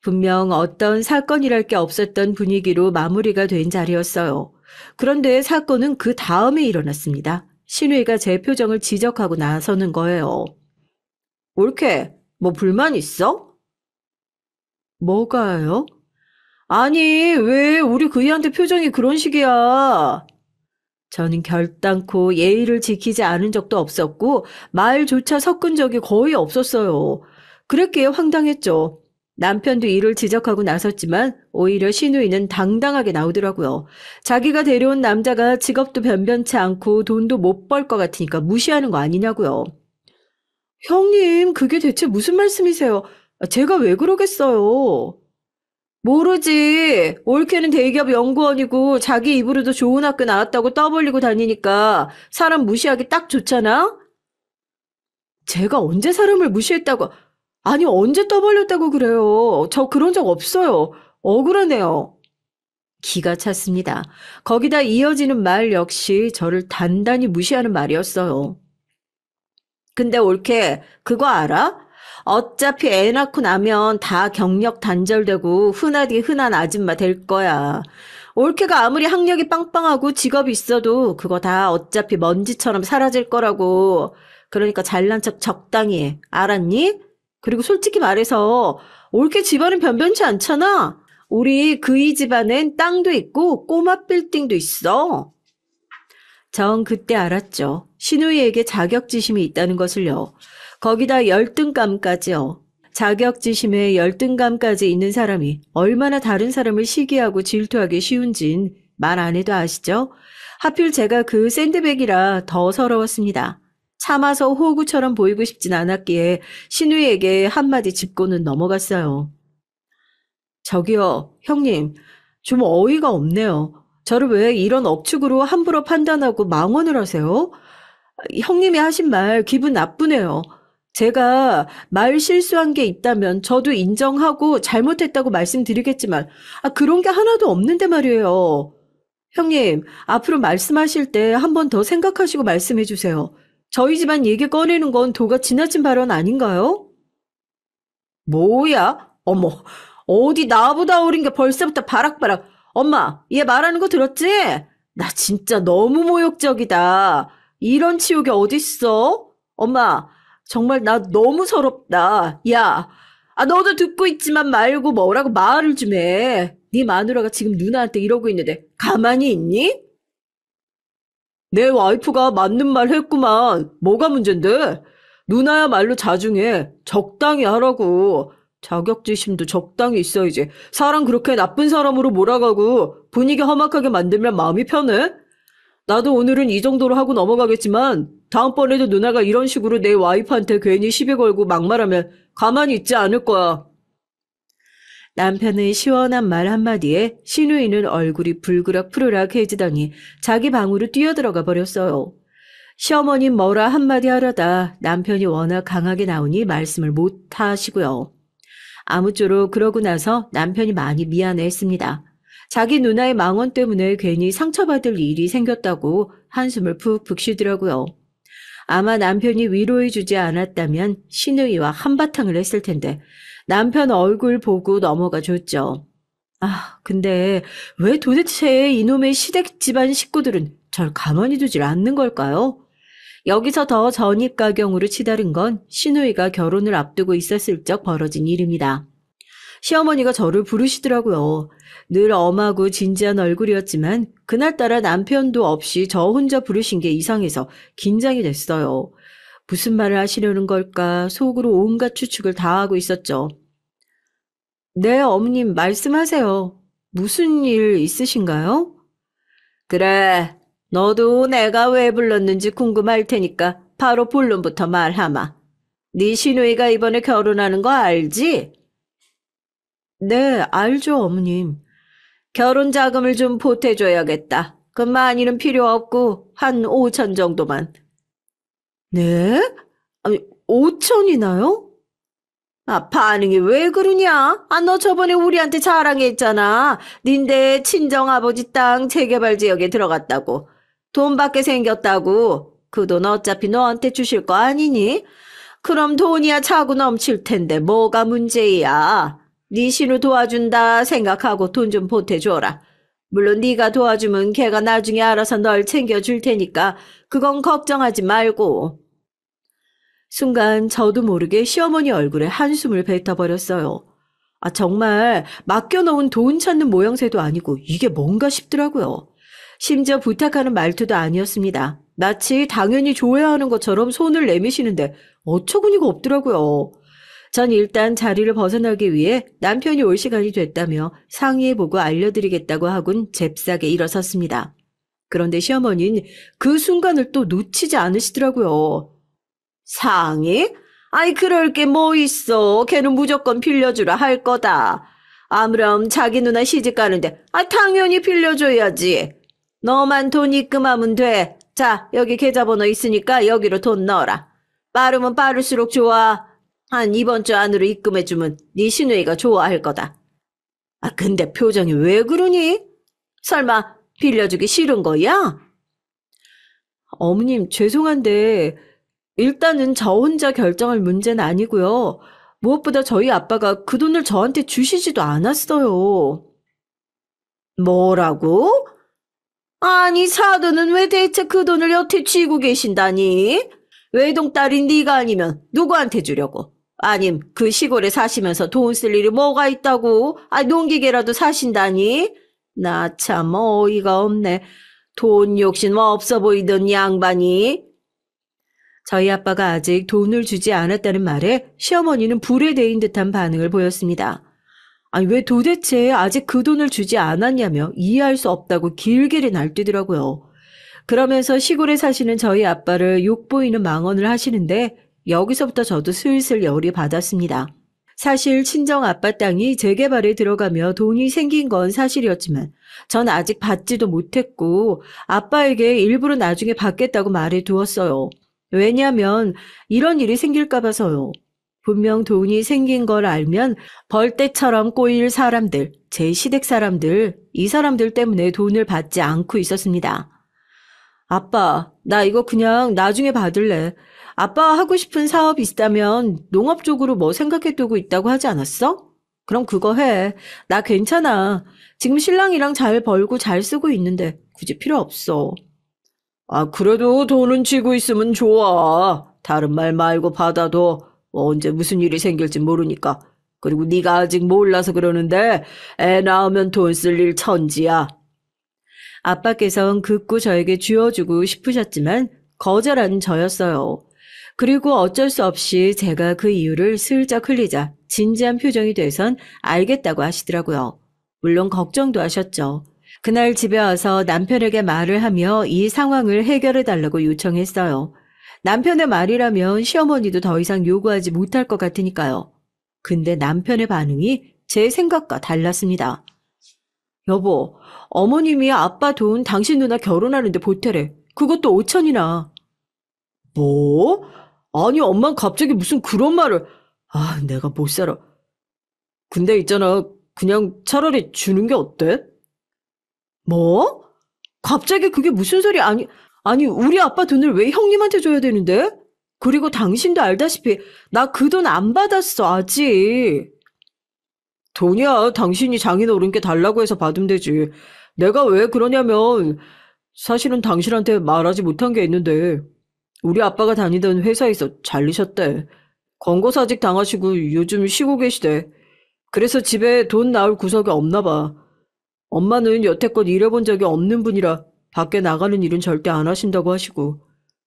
분명 어떤 사건이랄 게 없었던 분위기로 마무리가 된 자리였어요. 그런데 사건은 그 다음에 일어났습니다. 신우이가 제 표정을 지적하고 나서는 거예요. 올케, 뭐 불만 있어? 뭐가요? 아니, 왜 우리 그이한테 표정이 그런 식이야? 저는 결단코 예의를 지키지 않은 적도 없었고 말조차 섞은 적이 거의 없었어요. 그랬기에 황당했죠. 남편도 이를 지적하고 나섰지만 오히려 신우이는 당당하게 나오더라고요. 자기가 데려온 남자가 직업도 변변치 않고 돈도 못 벌 것 같으니까 무시하는 거 아니냐고요. 형님, 그게 대체 무슨 말씀이세요? 제가 왜 그러겠어요? 모르지. 올케는 대기업 연구원이고 자기 입으로도 좋은 학교 나왔다고 떠벌리고 다니니까 사람 무시하기 딱 좋잖아? 제가 언제 사람을 무시했다고, 아니, 언제 떠벌렸다고 그래요? 저 그런 적 없어요. 억울하네요. 기가 찼습니다. 거기다 이어지는 말 역시 저를 단단히 무시하는 말이었어요. 근데 올케, 그거 알아? 어차피 애 낳고 나면 다 경력 단절되고 흔하디 흔한 아줌마 될 거야. 올케가 아무리 학력이 빵빵하고 직업이 있어도 그거 다 어차피 먼지처럼 사라질 거라고. 그러니까 잘난 척 적당히 해. 알았니? 그리고 솔직히 말해서 올케 집안은 변변치 않잖아. 우리 그이 집안엔 땅도 있고 꼬마 빌딩도 있어. 전 그때 알았죠. 신우이에게 자격지심이 있다는 것을요. 거기다 열등감까지요. 자격지심에 열등감까지 있는 사람이 얼마나 다른 사람을 시기하고 질투하기 쉬운진 말 안 해도 아시죠? 하필 제가 그 샌드백이라 더 서러웠습니다. 참아서 호구처럼 보이고 싶진 않았기에 신우이에게 한마디 짚고는 넘어갔어요. 저기요, 형님, 좀 어이가 없네요. 저를 왜 이런 억측으로 함부로 판단하고 망언을 하세요? 형님이 하신 말 기분 나쁘네요. 제가 말 실수한 게 있다면 저도 인정하고 잘못했다고 말씀드리겠지만, 그런 게 하나도 없는데 말이에요. 형님, 앞으로 말씀하실 때 한 번 더 생각하시고 말씀해 주세요. 저희 집안 얘기 꺼내는 건 도가 지나친 발언 아닌가요? 뭐야? 어머, 어디 나보다 어린 게 벌써부터 바락바락. 엄마, 얘 말하는 거 들었지? 나 진짜 너무 모욕적이다. 이런 치욕이 어딨어? 엄마, 정말 나 너무 서럽다. 야, 너도 듣고 있지만 말고 뭐라고 말을 좀 해. 네 마누라가 지금 누나한테 이러고 있는데 가만히 있니? 내 와이프가 맞는 말 했구만. 뭐가 문젠데? 누나야말로 자중해. 적당히 하라고. 자격지심도 적당히 있어야지. 사람 그렇게 나쁜 사람으로 몰아가고 분위기 험악하게 만들면 마음이 편해? 나도 오늘은 이 정도로 하고 넘어가겠지만 다음번에도 누나가 이런 식으로 내 와이프한테 괜히 시비 걸고 막말하면 가만히 있지 않을 거야. 남편의 시원한 말 한마디에 신우이는 얼굴이 불그락푸르락해지더니 자기 방으로 뛰어들어가 버렸어요. 시어머님 뭐라 한마디 하려다 남편이 워낙 강하게 나오니 말씀을 못 하시고요. 아무쪼록 그러고 나서 남편이 많이 미안해했습니다. 자기 누나의 망언 때문에 괜히 상처받을 일이 생겼다고 한숨을 푹푹 쉬더라고요. 아마 남편이 위로해주지 않았다면 신우이와 한바탕을 했을 텐데 남편 얼굴 보고 넘어가 줬죠. 근데 왜 도대체 이놈의 시댁 집안 식구들은 절 가만히 두질 않는 걸까요? 여기서 더 전입가경으로 치달은 건 신우이가 결혼을 앞두고 있었을 적 벌어진 일입니다. 시어머니가 저를 부르시더라고요. 늘 엄하고 진지한 얼굴이었지만 그날따라 남편도 없이 저 혼자 부르신 게 이상해서 긴장이 됐어요. 무슨 말을 하시려는 걸까 속으로 온갖 추측을 다 하고 있었죠. 네, 어머님 말씀하세요. 무슨 일 있으신가요? 그래, 너도 내가 왜 불렀는지 궁금할 테니까 바로 본론부터 말하마. 네 시누이가 이번에 결혼하는 거 알지? 네, 알죠, 어머님. 결혼 자금을 좀 보태줘야겠다. 그 많이는 필요 없고 한 5천 정도만. 네? 아니, 5천이나요? 반응이 왜 그러냐? 너 저번에 우리한테 자랑했잖아. 닌데 친정아버지 땅 재개발 지역에 들어갔다고. 돈밖에 생겼다고. 그 돈 어차피 너한테 주실 거 아니니? 그럼 돈이야 차고 넘칠 텐데 뭐가 문제야? 네 신우 도와준다 생각하고 돈 좀 보태줘라. 물론 네가 도와주면 걔가 나중에 알아서 널 챙겨줄 테니까 그건 걱정하지 말고. 순간 저도 모르게 시어머니 얼굴에 한숨을 뱉어버렸어요. 정말 맡겨놓은 돈 찾는 모양새도 아니고 이게 뭔가 싶더라고요. 심지어 부탁하는 말투도 아니었습니다. 마치 당연히 줘야 하는 것처럼 손을 내미시는데 어처구니가 없더라고요. 전 일단 자리를 벗어나기 위해 남편이 올 시간이 됐다며 상의해보고 알려드리겠다고 하곤 잽싸게 일어섰습니다. 그런데 시어머니는 그 순간을 또 놓치지 않으시더라고요. 상의? 그럴 게 뭐 있어. 걔는 무조건 빌려주라 할 거다. 아무렴 자기 누나 시집 가는데 당연히 빌려줘야지. 너만 돈 입금하면 돼. 자, 여기 계좌번호 있으니까 여기로 돈 넣어라. 빠르면 빠를수록 좋아. 한 이번 주 안으로 입금해주면 네 시누이가 좋아할 거다. 근데 표정이 왜 그러니? 설마 빌려주기 싫은 거야? 어머님, 죄송한데 일단은 저 혼자 결정할 문제는 아니고요. 무엇보다 저희 아빠가 그 돈을 저한테 주시지도 않았어요. 뭐라고? 아니, 사돈은 왜 대체 그 돈을 여태 쥐고 계신다니? 외동딸인 네가 아니면 누구한테 주려고? 아님, 그 시골에 사시면서 돈 쓸 일이 뭐가 있다고? 농기계라도 사신다니? 나 참 어이가 없네. 돈 욕심 없어 보이던 양반이. 저희 아빠가 아직 돈을 주지 않았다는 말에 시어머니는 불에 데인 듯한 반응을 보였습니다. 아니, 왜 도대체 아직 그 돈을 주지 않았냐며 이해할 수 없다고 길길이 날뛰더라고요. 그러면서 시골에 사시는 저희 아빠를 욕보이는 망언을 하시는데 여기서부터 저도 슬슬 열이 받았습니다. 사실 친정 아빠 땅이 재개발에 들어가며 돈이 생긴 건 사실이었지만 전 아직 받지도 못했고 아빠에게 일부러 나중에 받겠다고 말해 두었어요. 왜냐하면 이런 일이 생길까 봐서요. 분명 돈이 생긴 걸 알면 벌떼처럼 꼬일 사람들, 제 시댁 사람들, 이 사람들 때문에 돈을 받지 않고 있었습니다. 아빠, 나 이거 그냥 나중에 받을래. 아빠 하고 싶은 사업 있다면 농업 쪽으로 뭐 생각해두고 있다고 하지 않았어? 그럼 그거 해. 나 괜찮아. 지금 신랑이랑 잘 벌고 잘 쓰고 있는데 굳이 필요 없어. 그래도 돈은 쥐고 있으면 좋아. 다른 말 말고 받아도 언제 무슨 일이 생길지 모르니까. 그리고 네가 아직 몰라서 그러는데 애 낳으면 돈 쓸 일 천지야. 아빠께선 극구 저에게 쥐어주고 싶으셨지만 거절한 저였어요. 그리고 어쩔 수 없이 제가 그 이유를 슬쩍 흘리자 진지한 표정이 돼선 알겠다고 하시더라고요. 물론 걱정도 하셨죠. 그날 집에 와서 남편에게 말을 하며 이 상황을 해결해 달라고 요청했어요. 남편의 말이라면 시어머니도 더 이상 요구하지 못할 것 같으니까요. 근데 남편의 반응이 제 생각과 달랐습니다. 여보, 어머님이 아빠 돈 당신 누나 결혼하는데 보태래. 그것도 5천이나. 뭐? 아니, 엄만 갑자기 무슨 그런 말을. 내가 못 살아. 근데 있잖아, 그냥 차라리 주는 게 어때? 뭐? 갑자기 그게 무슨 소리? 아니, 우리 아빠 돈을 왜 형님한테 줘야 되는데? 그리고 당신도 알다시피 나 그 돈 안 받았어, 아직. 돈이야, 당신이 장인어른께 달라고 해서 받으면 되지. 내가 왜 그러냐면 사실은 당신한테 말하지 못한 게 있는데 우리 아빠가 다니던 회사에서 잘리셨대. 권고사직 당하시고 요즘 쉬고 계시대. 그래서 집에 돈 나올 구석이 없나 봐. 엄마는 여태껏 일해본 적이 없는 분이라 밖에 나가는 일은 절대 안 하신다고 하시고.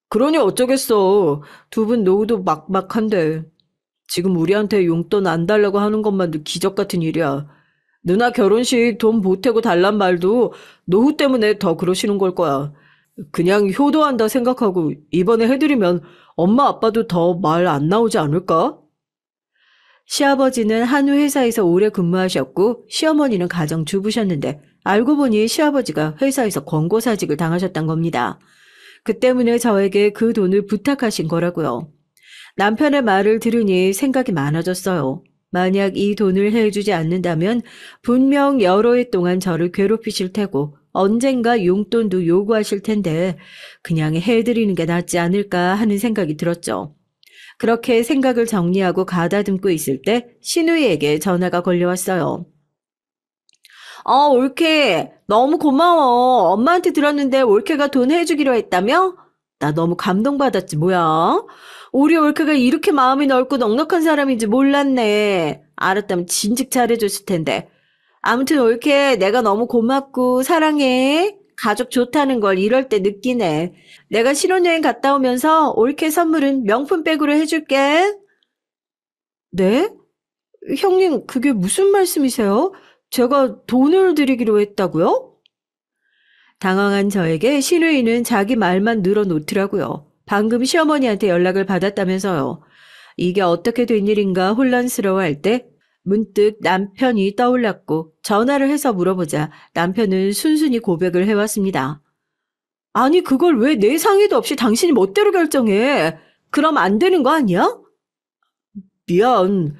그러니 어쩌겠어. 두 분 노후도 막막한데. 지금 우리한테 용돈 안 달라고 하는 것만도 기적 같은 일이야. 누나 결혼식 돈 보태고 달란 말도 노후 때문에 더 그러시는 걸 거야. 그냥 효도한다 생각하고 이번에 해드리면 엄마 아빠도 더 말 안 나오지 않을까? 시아버지는 한 회사에서 오래 근무하셨고 시어머니는 가정주부셨는데 알고 보니 시아버지가 회사에서 권고사직을 당하셨단 겁니다. 그 때문에 저에게 그 돈을 부탁하신 거라고요. 남편의 말을 들으니 생각이 많아졌어요. 만약 이 돈을 해주지 않는다면 분명 여러 해 동안 저를 괴롭히실 테고 언젠가 용돈도 요구하실 텐데 그냥 해드리는 게 낫지 않을까 하는 생각이 들었죠. 그렇게 생각을 정리하고 가다듬고 있을 때 신우이에게 전화가 걸려왔어요. 올케, 너무 고마워. 엄마한테 들었는데 올케가 돈 해주기로 했다며? 나 너무 감동받았지 뭐야. 우리 올케가 이렇게 마음이 넓고 넉넉한 사람인지 몰랐네. 알았다면 진즉 잘해줬을 텐데. 아무튼 올케, 내가 너무 고맙고 사랑해. 가족 좋다는 걸 이럴 때 느끼네. 내가 신혼여행 갔다 오면서 올케 선물은 명품백으로 해줄게. 네? 형님, 그게 무슨 말씀이세요? 제가 돈을 드리기로 했다고요? 당황한 저에게 신우이는 자기 말만 늘어놓더라고요. 방금 시어머니한테 연락을 받았다면서요. 이게 어떻게 된 일인가 혼란스러워할 때 문득 남편이 떠올랐고 전화를 해서 물어보자 남편은 순순히 고백을 해왔습니다. 아니 그걸 왜 내 상의도 없이 당신이 멋대로 결정해? 그럼 안 되는 거 아니야? 미안.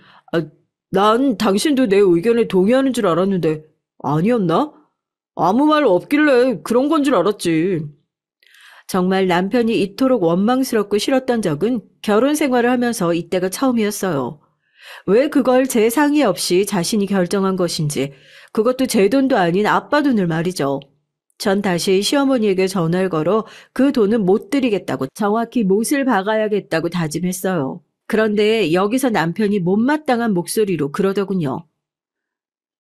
난 당신도 내 의견에 동의하는 줄 알았는데 아니었나? 아무 말 없길래 그런 건 줄 알았지. 정말 남편이 이토록 원망스럽고 싫었던 적은 결혼 생활을 하면서 이때가 처음이었어요. 왜 그걸 제 상의 없이 자신이 결정한 것인지, 그것도 제 돈도 아닌 아빠 돈을 말이죠. 전 다시 시어머니에게 전화를 걸어 그 돈은 못 드리겠다고 정확히 못을 박아야겠다고 다짐했어요. 그런데 여기서 남편이 못마땅한 목소리로 그러더군요.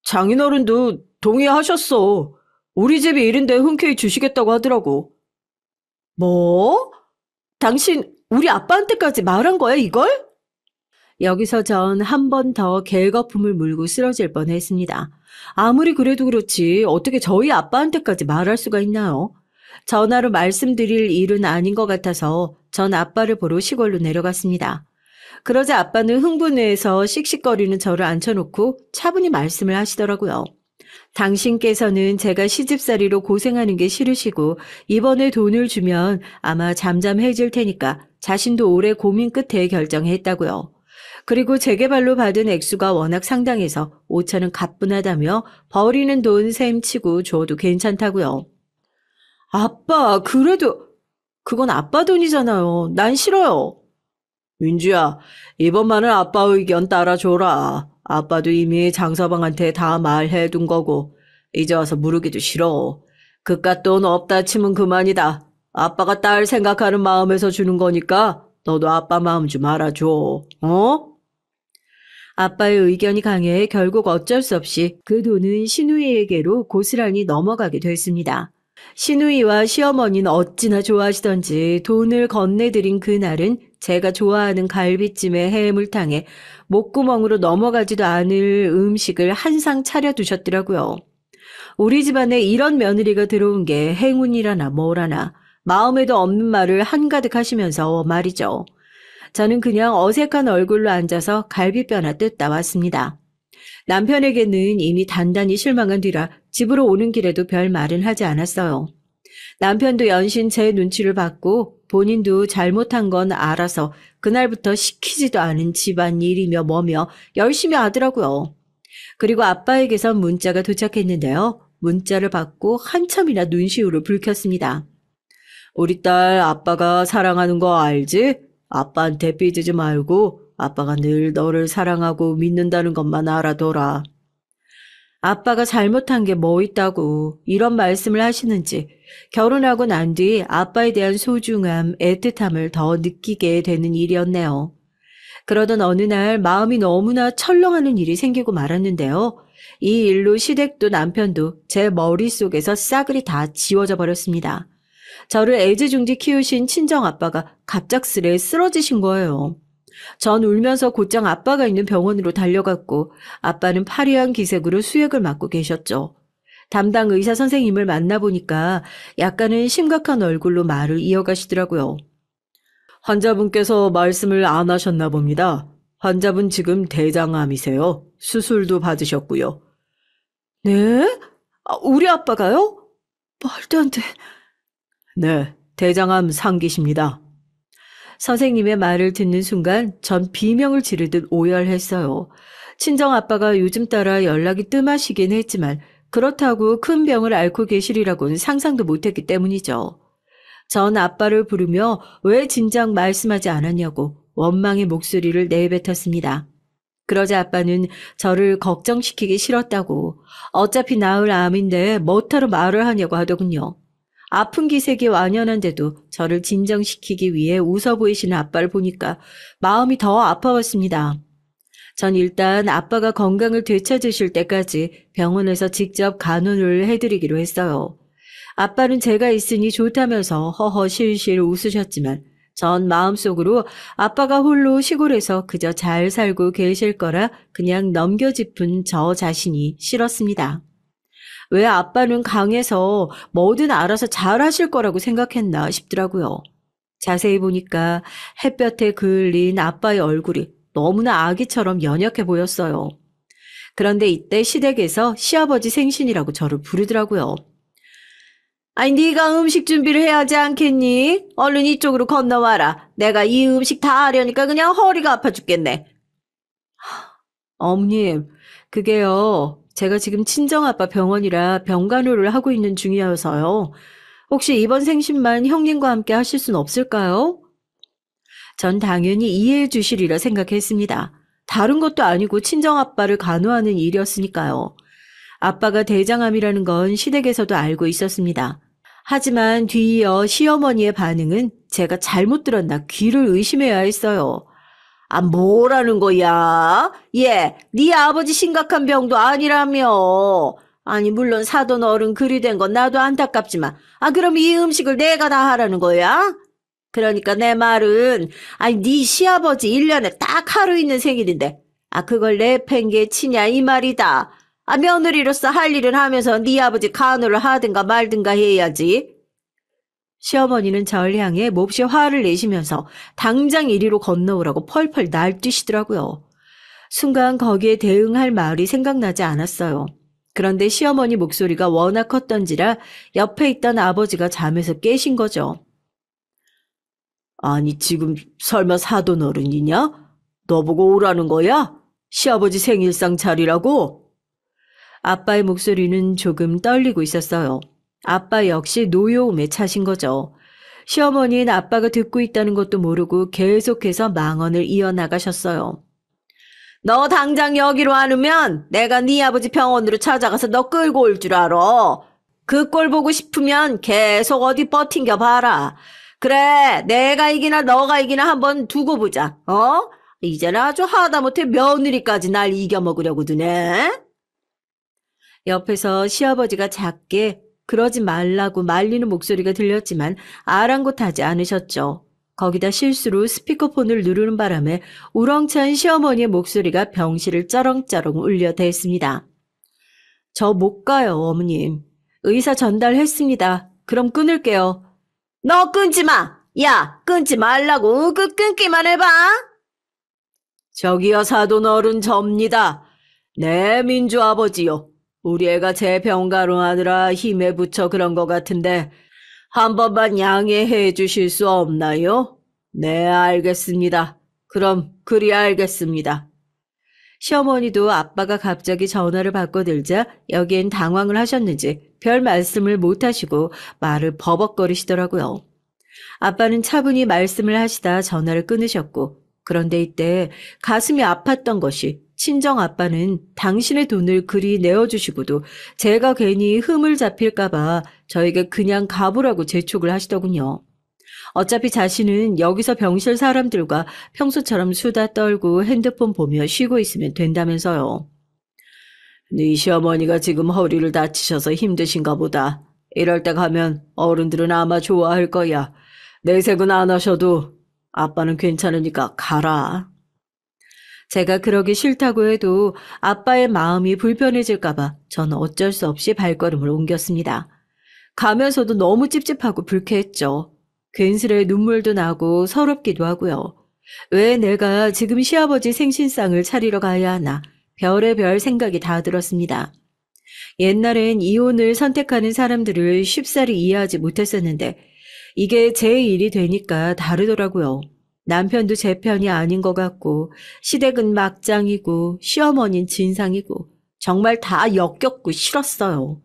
장인어른도 동의하셨어. 우리 집이 이른데 흔쾌히 주시겠다고 하더라고. 뭐? 당신 우리 아빠한테까지 말한 거야, 이걸? 여기서 전 한 번 더 개거품을 물고 쓰러질 뻔했습니다. 아무리 그래도 그렇지 어떻게 저희 아빠한테까지 말할 수가 있나요? 전화로 말씀드릴 일은 아닌 것 같아서 전 아빠를 보러 시골로 내려갔습니다. 그러자 아빠는 흥분해서 씩씩거리는 저를 앉혀놓고 차분히 말씀을 하시더라고요. 당신께서는 제가 시집살이로 고생하는 게 싫으시고 이번에 돈을 주면 아마 잠잠해질 테니까 자신도 오래 고민 끝에 결정했다고요. 그리고 재개발로 받은 액수가 워낙 상당해서 5천은 가뿐하다며 버리는 돈 셈 치고 줘도 괜찮다고요. 아빠, 그래도 그건 아빠 돈이잖아요. 난 싫어요. 민주야, 이번만은 아빠 의견 따라줘라. 아빠도 이미 장서방한테 다 말해둔 거고 이제 와서 물으기도 싫어. 그깟 돈 없다 치면 그만이다. 아빠가 딸 생각하는 마음에서 주는 거니까 너도 아빠 마음 좀 알아줘. 어? 아빠의 의견이 강해 결국 어쩔 수 없이 그 돈은 신우이에게로 고스란히 넘어가게 됐습니다. 신우이와 시어머니는 어찌나 좋아하시던지 돈을 건네드린 그날은 제가 좋아하는 갈비찜에 해물탕에 목구멍으로 넘어가지도 않을 음식을 한 상 차려두셨더라고요. 우리 집안에 이런 며느리가 들어온 게 행운이라나 뭐라나 마음에도 없는 말을 한가득 하시면서 말이죠. 저는 그냥 어색한 얼굴로 앉아서 갈비뼈나 뜯다 왔습니다. 남편에게는 이미 단단히 실망한 뒤라 집으로 오는 길에도 별 말은 하지 않았어요. 남편도 연신 제 눈치를 받고 본인도 잘못한 건 알아서 그날부터 시키지도 않은 집안일이며 뭐며 열심히 하더라고요. 그리고 아빠에게선 문자가 도착했는데요. 문자를 받고 한참이나 눈시울을 붉혔습니다. 우리 딸 아빠가 사랑하는 거 알지? 아빠한테 삐지지 말고 아빠가 늘 너를 사랑하고 믿는다는 것만 알아둬라. 아빠가 잘못한 게 뭐 있다고 이런 말씀을 하시는지 결혼하고 난 뒤 아빠에 대한 소중함, 애틋함을 더 느끼게 되는 일이었네요. 그러던 어느 날 마음이 너무나 철렁하는 일이 생기고 말았는데요. 이 일로 시댁도 남편도 제 머릿속에서 싸그리 다 지워져 버렸습니다. 저를 애지중지 키우신 친정아빠가 갑작스레 쓰러지신 거예요. 전 울면서 곧장 아빠가 있는 병원으로 달려갔고 아빠는 파리한 기색으로 수액을 맞고 계셨죠. 담당 의사 선생님을 만나보니까 약간은 심각한 얼굴로 말을 이어가시더라고요. 환자분께서 말씀을 안 하셨나 봅니다. 환자분 지금 대장암이세요. 수술도 받으셨고요. 네? 우리 아빠가요? 말도 안 돼. 네, 대장암 상기십니다. 선생님의 말을 듣는 순간 전 비명을 지르듯 오열했어요. 친정아빠가 요즘 따라 연락이 뜸하시긴 했지만 그렇다고 큰 병을 앓고 계시리라고는 상상도 못했기 때문이죠. 전 아빠를 부르며 왜 진작 말씀하지 않았냐고 원망의 목소리를 내뱉었습니다. 그러자 아빠는 저를 걱정시키기 싫었다고 어차피 나을 암인데 뭐하러 말을 하냐고 하더군요. 아픈 기색이 완연한데도 저를 진정시키기 위해 웃어 보이시는 아빠를 보니까 마음이 더 아파왔습니다. 전 일단 아빠가 건강을 되찾으실 때까지 병원에서 직접 간호를 해드리기로 했어요. 아빠는 제가 있으니 좋다면서 허허 실실 웃으셨지만 전 마음속으로 아빠가 홀로 시골에서 그저 잘 살고 계실 거라 그냥 넘겨짚은 저 자신이 싫었습니다. 왜 아빠는 강해서 뭐든 알아서 잘 하실 거라고 생각했나 싶더라고요. 자세히 보니까 햇볕에 그을린 아빠의 얼굴이 너무나 아기처럼 연약해 보였어요. 그런데 이때 시댁에서 시아버지 생신이라고 저를 부르더라고요. 아니 네가 음식 준비를 해야 하지 않겠니? 얼른 이쪽으로 건너와라. 내가 이 음식 다 하려니까 그냥 허리가 아파 죽겠네. 어머님, 그게요. 제가 지금 친정아빠 병원이라 병간호를 하고 있는 중이어서요. 혹시 이번 생신만 형님과 함께 하실 순 없을까요? 전 당연히 이해해 주시리라 생각했습니다. 다른 것도 아니고 친정아빠를 간호하는 일이었으니까요. 아빠가 대장암이라는 건 시댁에서도 알고 있었습니다. 하지만 뒤이어 시어머니의 반응은 제가 잘못 들었나 귀를 의심해야 했어요. 뭐라는 거야? 얘, 네 아버지 심각한 병도 아니라며. 아니, 물론 사돈 어른 그리 된 건 나도 안타깝지만, 그럼 이 음식을 내가 다 하라는 거야? 그러니까 내 말은, 네 시아버지 1년에 딱 하루 있는 생일인데, 그걸 내팽개에 치냐, 이 말이다. 며느리로서 할 일은 하면서 네 아버지 간호를 하든가 말든가 해야지. 시어머니는 절 향해 몹시 화를 내시면서 당장 이리로 건너오라고 펄펄 날뛰시더라고요. 순간 거기에 대응할 말이 생각나지 않았어요. 그런데 시어머니 목소리가 워낙 컸던지라 옆에 있던 아버지가 잠에서 깨신 거죠. 아니, 지금 설마 사돈 어른이냐? 너보고 오라는 거야? 시아버지 생일상 차리라고? 아빠의 목소리는 조금 떨리고 있었어요. 아빠 역시 노여움에 차신 거죠. 시어머니는 아빠가 듣고 있다는 것도 모르고 계속해서 망언을 이어나가셨어요. 너 당장 여기로 안 오면 내가 네 아버지 병원으로 찾아가서 너 끌고 올 줄 알아. 그 꼴 보고 싶으면 계속 어디 버팅겨 봐라. 그래, 내가 이기나 너가 이기나 한번 두고 보자. 이제는 아주 하다못해 며느리까지 날 이겨먹으려고 드네. 옆에서 시아버지가 작게 그러지 말라고 말리는 목소리가 들렸지만 아랑곳하지 않으셨죠. 거기다 실수로 스피커폰을 누르는 바람에 우렁찬 시어머니의 목소리가 병실을 쩌렁쩌렁 울려댔습니다. 저 못 가요, 어머님. 의사 전달했습니다. 그럼 끊을게요. 너 끊지 마! 야, 끊지 말라고. 끊기만 해봐! 저기요, 사돈 어른 접니다. 네, 민주 아버지요. 우리 애가 제 병가롱하느라 힘에 부쳐 그런 것 같은데 한 번만 양해해 주실 수 없나요? 네, 알겠습니다. 그럼 그리 알겠습니다. 시어머니도 아빠가 갑자기 전화를 바꿔들자 여기엔 당황을 하셨는지 별 말씀을 못하시고 말을 버벅거리시더라고요. 아빠는 차분히 말씀을 하시다 전화를 끊으셨고, 그런데 이때 가슴이 아팠던 것이 친정 아빠는 당신의 돈을 그리 내어주시고도 제가 괜히 흠을 잡힐까봐 저에게 그냥 가보라고 재촉을 하시더군요. 어차피 자신은 여기서 병실 사람들과 평소처럼 수다 떨고 핸드폰 보며 쉬고 있으면 된다면서요. 네 시어머니가 지금 허리를 다치셔서 힘드신가 보다. 이럴 때 가면 어른들은 아마 좋아할 거야. 내색은 안 하셔도 아빠는 괜찮으니까 가라. 제가 그러기 싫다고 해도 아빠의 마음이 불편해질까봐 저는 어쩔 수 없이 발걸음을 옮겼습니다. 가면서도 너무 찝찝하고 불쾌했죠. 괜스레 눈물도 나고 서럽기도 하고요. 왜 내가 지금 시아버지 생신상을 차리러 가야 하나 별의별 생각이 다 들었습니다. 옛날엔 이혼을 선택하는 사람들을 쉽사리 이해하지 못했었는데 이게 제 일이 되니까 다르더라고요. 남편도 제 편이 아닌 것 같고 시댁은 막장이고 시어머니는 진상이고 정말 다 역겹고 싫었어요.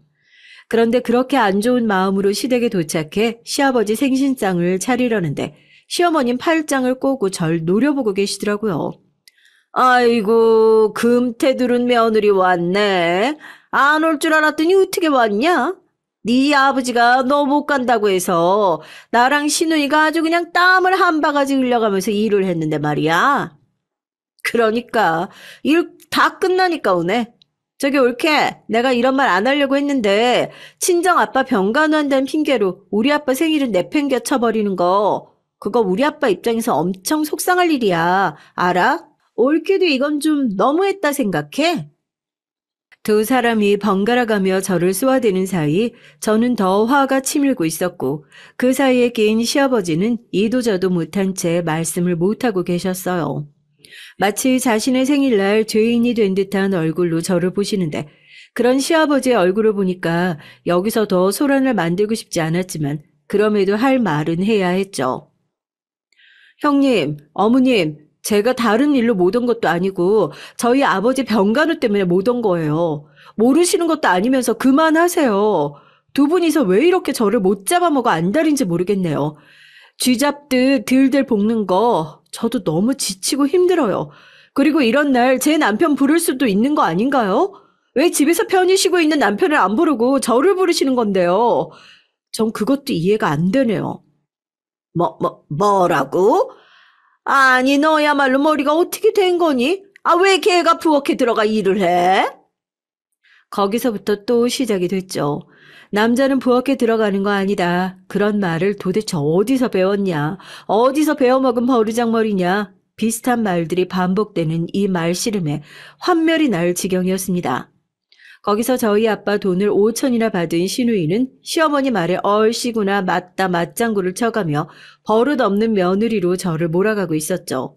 그런데 그렇게 안 좋은 마음으로 시댁에 도착해 시아버지 생신상을 차리려는데 시어머님 팔짱을 꼬고 절 노려보고 계시더라고요. 아이고, 금태두른 며느리 왔네. 안 올 줄 알았더니 어떻게 왔냐? 네 아버지가 너 못 간다고 해서 나랑 시누이가 아주 그냥 땀을 한 바가지 흘려가면서 일을 했는데 말이야. 그러니까 일 다 끝나니까 오네. 저기 올케, 내가 이런 말 안 하려고 했는데 친정 아빠 병간호한다는 핑계로 우리 아빠 생일은 내팽겨 쳐버리는 거 그거 우리 아빠 입장에서 엄청 속상할 일이야. 알아? 올케도 이건 좀 너무했다 생각해? 두 사람이 번갈아가며 저를 쏘아대는 사이 저는 더 화가 치밀고 있었고 그 사이에 낀 시아버지는 이도저도 못한 채 말씀을 못하고 계셨어요. 마치 자신의 생일날 죄인이 된 듯한 얼굴로 저를 보시는데 그런 시아버지의 얼굴을 보니까 여기서 더 소란을 만들고 싶지 않았지만 그럼에도 할 말은 해야 했죠. 형님, 어머님, 제가 다른 일로 못 온 것도 아니고 저희 아버지 병간호 때문에 못 온 거예요. 모르시는 것도 아니면서 그만하세요. 두 분이서 왜 이렇게 저를 못 잡아먹어 안달인지 모르겠네요. 쥐 잡듯 들들 볶는 거 저도 너무 지치고 힘들어요. 그리고 이런 날 제 남편 부를 수도 있는 거 아닌가요? 왜 집에서 편히 쉬고 있는 남편을 안 부르고 저를 부르시는 건데요? 전 그것도 이해가 안 되네요. 뭐라고? 아니, 너야말로 머리가 어떻게 된 거니? 아, 왜 걔가 부엌에 들어가 일을 해? 거기서부터 또 시작이 됐죠. 남자는 부엌에 들어가는 거 아니다. 그런 말을 도대체 어디서 배웠냐? 어디서 배워먹은 버르장머리냐? 비슷한 말들이 반복되는 이 말씨름에 환멸이 날 지경이었습니다. 거기서 저희 아빠 돈을 5천이나 받은 시누이는 시어머니 말에 얼씨구나 맞다 맞장구를 쳐가며 버릇없는 며느리로 저를 몰아가고 있었죠.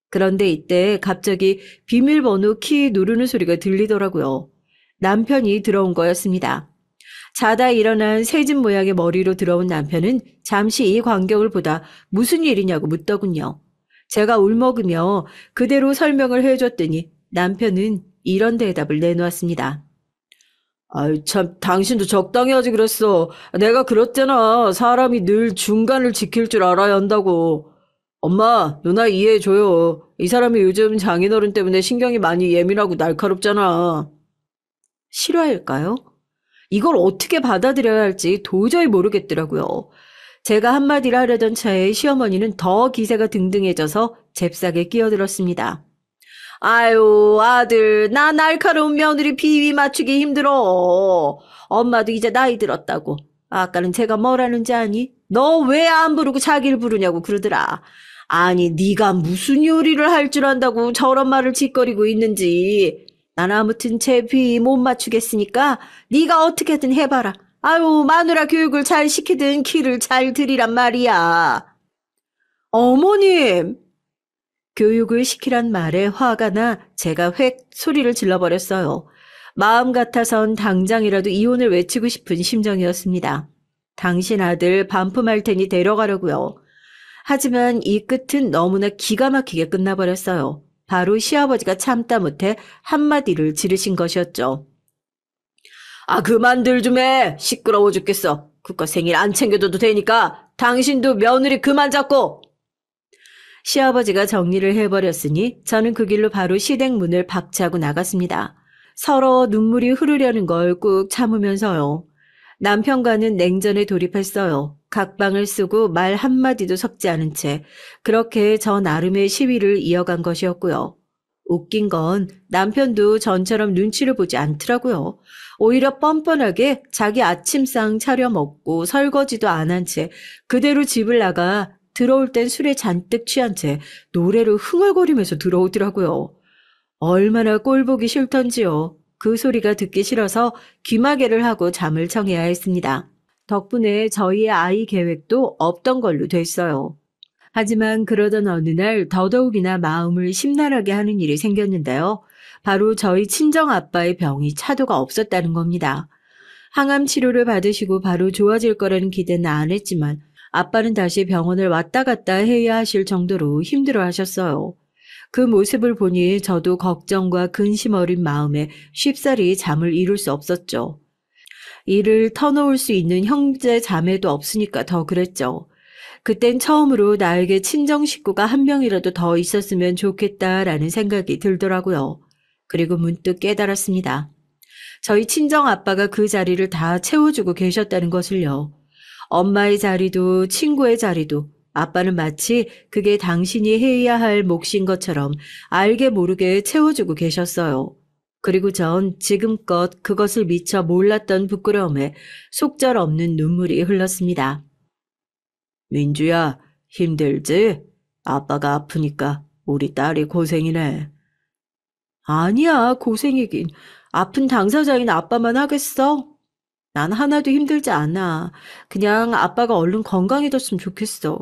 그런데 이때 갑자기 비밀번호 키 누르는 소리가 들리더라고요. 남편이 들어온 거였습니다. 자다 일어난 새집 모양의 머리로 들어온 남편은 잠시 이 광경을 보다 무슨 일이냐고 묻더군요. 제가 울먹으며 그대로 설명을 해줬더니 남편은 이런 대답을 내놓았습니다. 아이, 참, 당신도 적당히 하지 그랬어. 내가 그랬잖아. 사람이 늘 중간을 지킬 줄 알아야 한다고. 엄마, 누나 이해해줘요. 이 사람이 요즘 장인어른 때문에 신경이 많이 예민하고 날카롭잖아. 실화일까요? 이걸 어떻게 받아들여야 할지 도저히 모르겠더라고요. 제가 한마디를 하려던 차에 시어머니는 더 기세가 등등해져서 잽싸게 끼어들었습니다. 아유, 아들, 나 날카로운 며느리 비위 맞추기 힘들어. 엄마도 이제 나이 들었다고. 아까는 제가 뭐라는지 아니? 너 왜 안 부르고 자기를 부르냐고 그러더라. 아니, 네가 무슨 요리를 할 줄 안다고 저런 말을 짓거리고 있는지. 난 아무튼 제 비위 못 맞추겠으니까 네가 어떻게든 해봐라. 아유, 마누라 교육을 잘 시키든 키를 잘 들이란 말이야. 어머님! 교육을 시키란 말에 화가 나 제가 획 소리를 질러버렸어요. 마음 같아선 당장이라도 이혼을 외치고 싶은 심정이었습니다. 당신 아들 반품할 테니 데려가려고요. 하지만 이 끝은 너무나 기가 막히게 끝나버렸어요. 바로 시아버지가 참다 못해 한마디를 지르신 것이었죠. 아, 그만들 좀 해. 시끄러워 죽겠어. 그깟 생일 안 챙겨줘도 되니까 당신도 며느리 그만 잡고. 시아버지가 정리를 해버렸으니 저는 그 길로 바로 시댁 문을 박차고 나갔습니다. 서로 눈물이 흐르려는 걸 꾹 참으면서요. 남편과는 냉전에 돌입했어요. 각방을 쓰고 말 한마디도 섞지 않은 채 그렇게 저 나름의 시위를 이어간 것이었고요. 웃긴 건 남편도 전처럼 눈치를 보지 않더라고요. 오히려 뻔뻔하게 자기 아침상 차려 먹고 설거지도 안 한 채 그대로 집을 나가 들어올 땐 술에 잔뜩 취한 채 노래로 흥얼거리면서 들어오더라고요. 얼마나 꼴보기 싫던지요. 그 소리가 듣기 싫어서 귀마개를 하고 잠을 청해야 했습니다. 덕분에 저희의 아이 계획도 없던 걸로 됐어요. 하지만 그러던 어느 날 더더욱이나 마음을 심란하게 하는 일이 생겼는데요. 바로 저희 친정아빠의 병이 차도가 없었다는 겁니다. 항암 치료를 받으시고 바로 좋아질 거라는 기대는 안 했지만 아빠는 다시 병원을 왔다 갔다 해야 하실 정도로 힘들어 하셨어요. 그 모습을 보니 저도 걱정과 근심 어린 마음에 쉽사리 잠을 이룰 수 없었죠. 이를 터놓을 수 있는 형제 자매도 없으니까 더 그랬죠. 그땐 처음으로 나에게 친정 식구가 한 명이라도 더 있었으면 좋겠다라는 생각이 들더라고요. 그리고 문득 깨달았습니다. 저희 친정 아빠가 그 자리를 다 채워주고 계셨다는 것을요. 엄마의 자리도 친구의 자리도 아빠는 마치 그게 당신이 해야 할 몫인 것처럼 알게 모르게 채워주고 계셨어요. 그리고 전 지금껏 그것을 미처 몰랐던 부끄러움에 속절없는 눈물이 흘렀습니다. 민주야, 힘들지? 아빠가 아프니까 우리 딸이 고생이네. 아니야, 고생이긴. 아픈 당사자인 아빠만 하겠어? 난 하나도 힘들지 않아. 그냥 아빠가 얼른 건강해졌으면 좋겠어.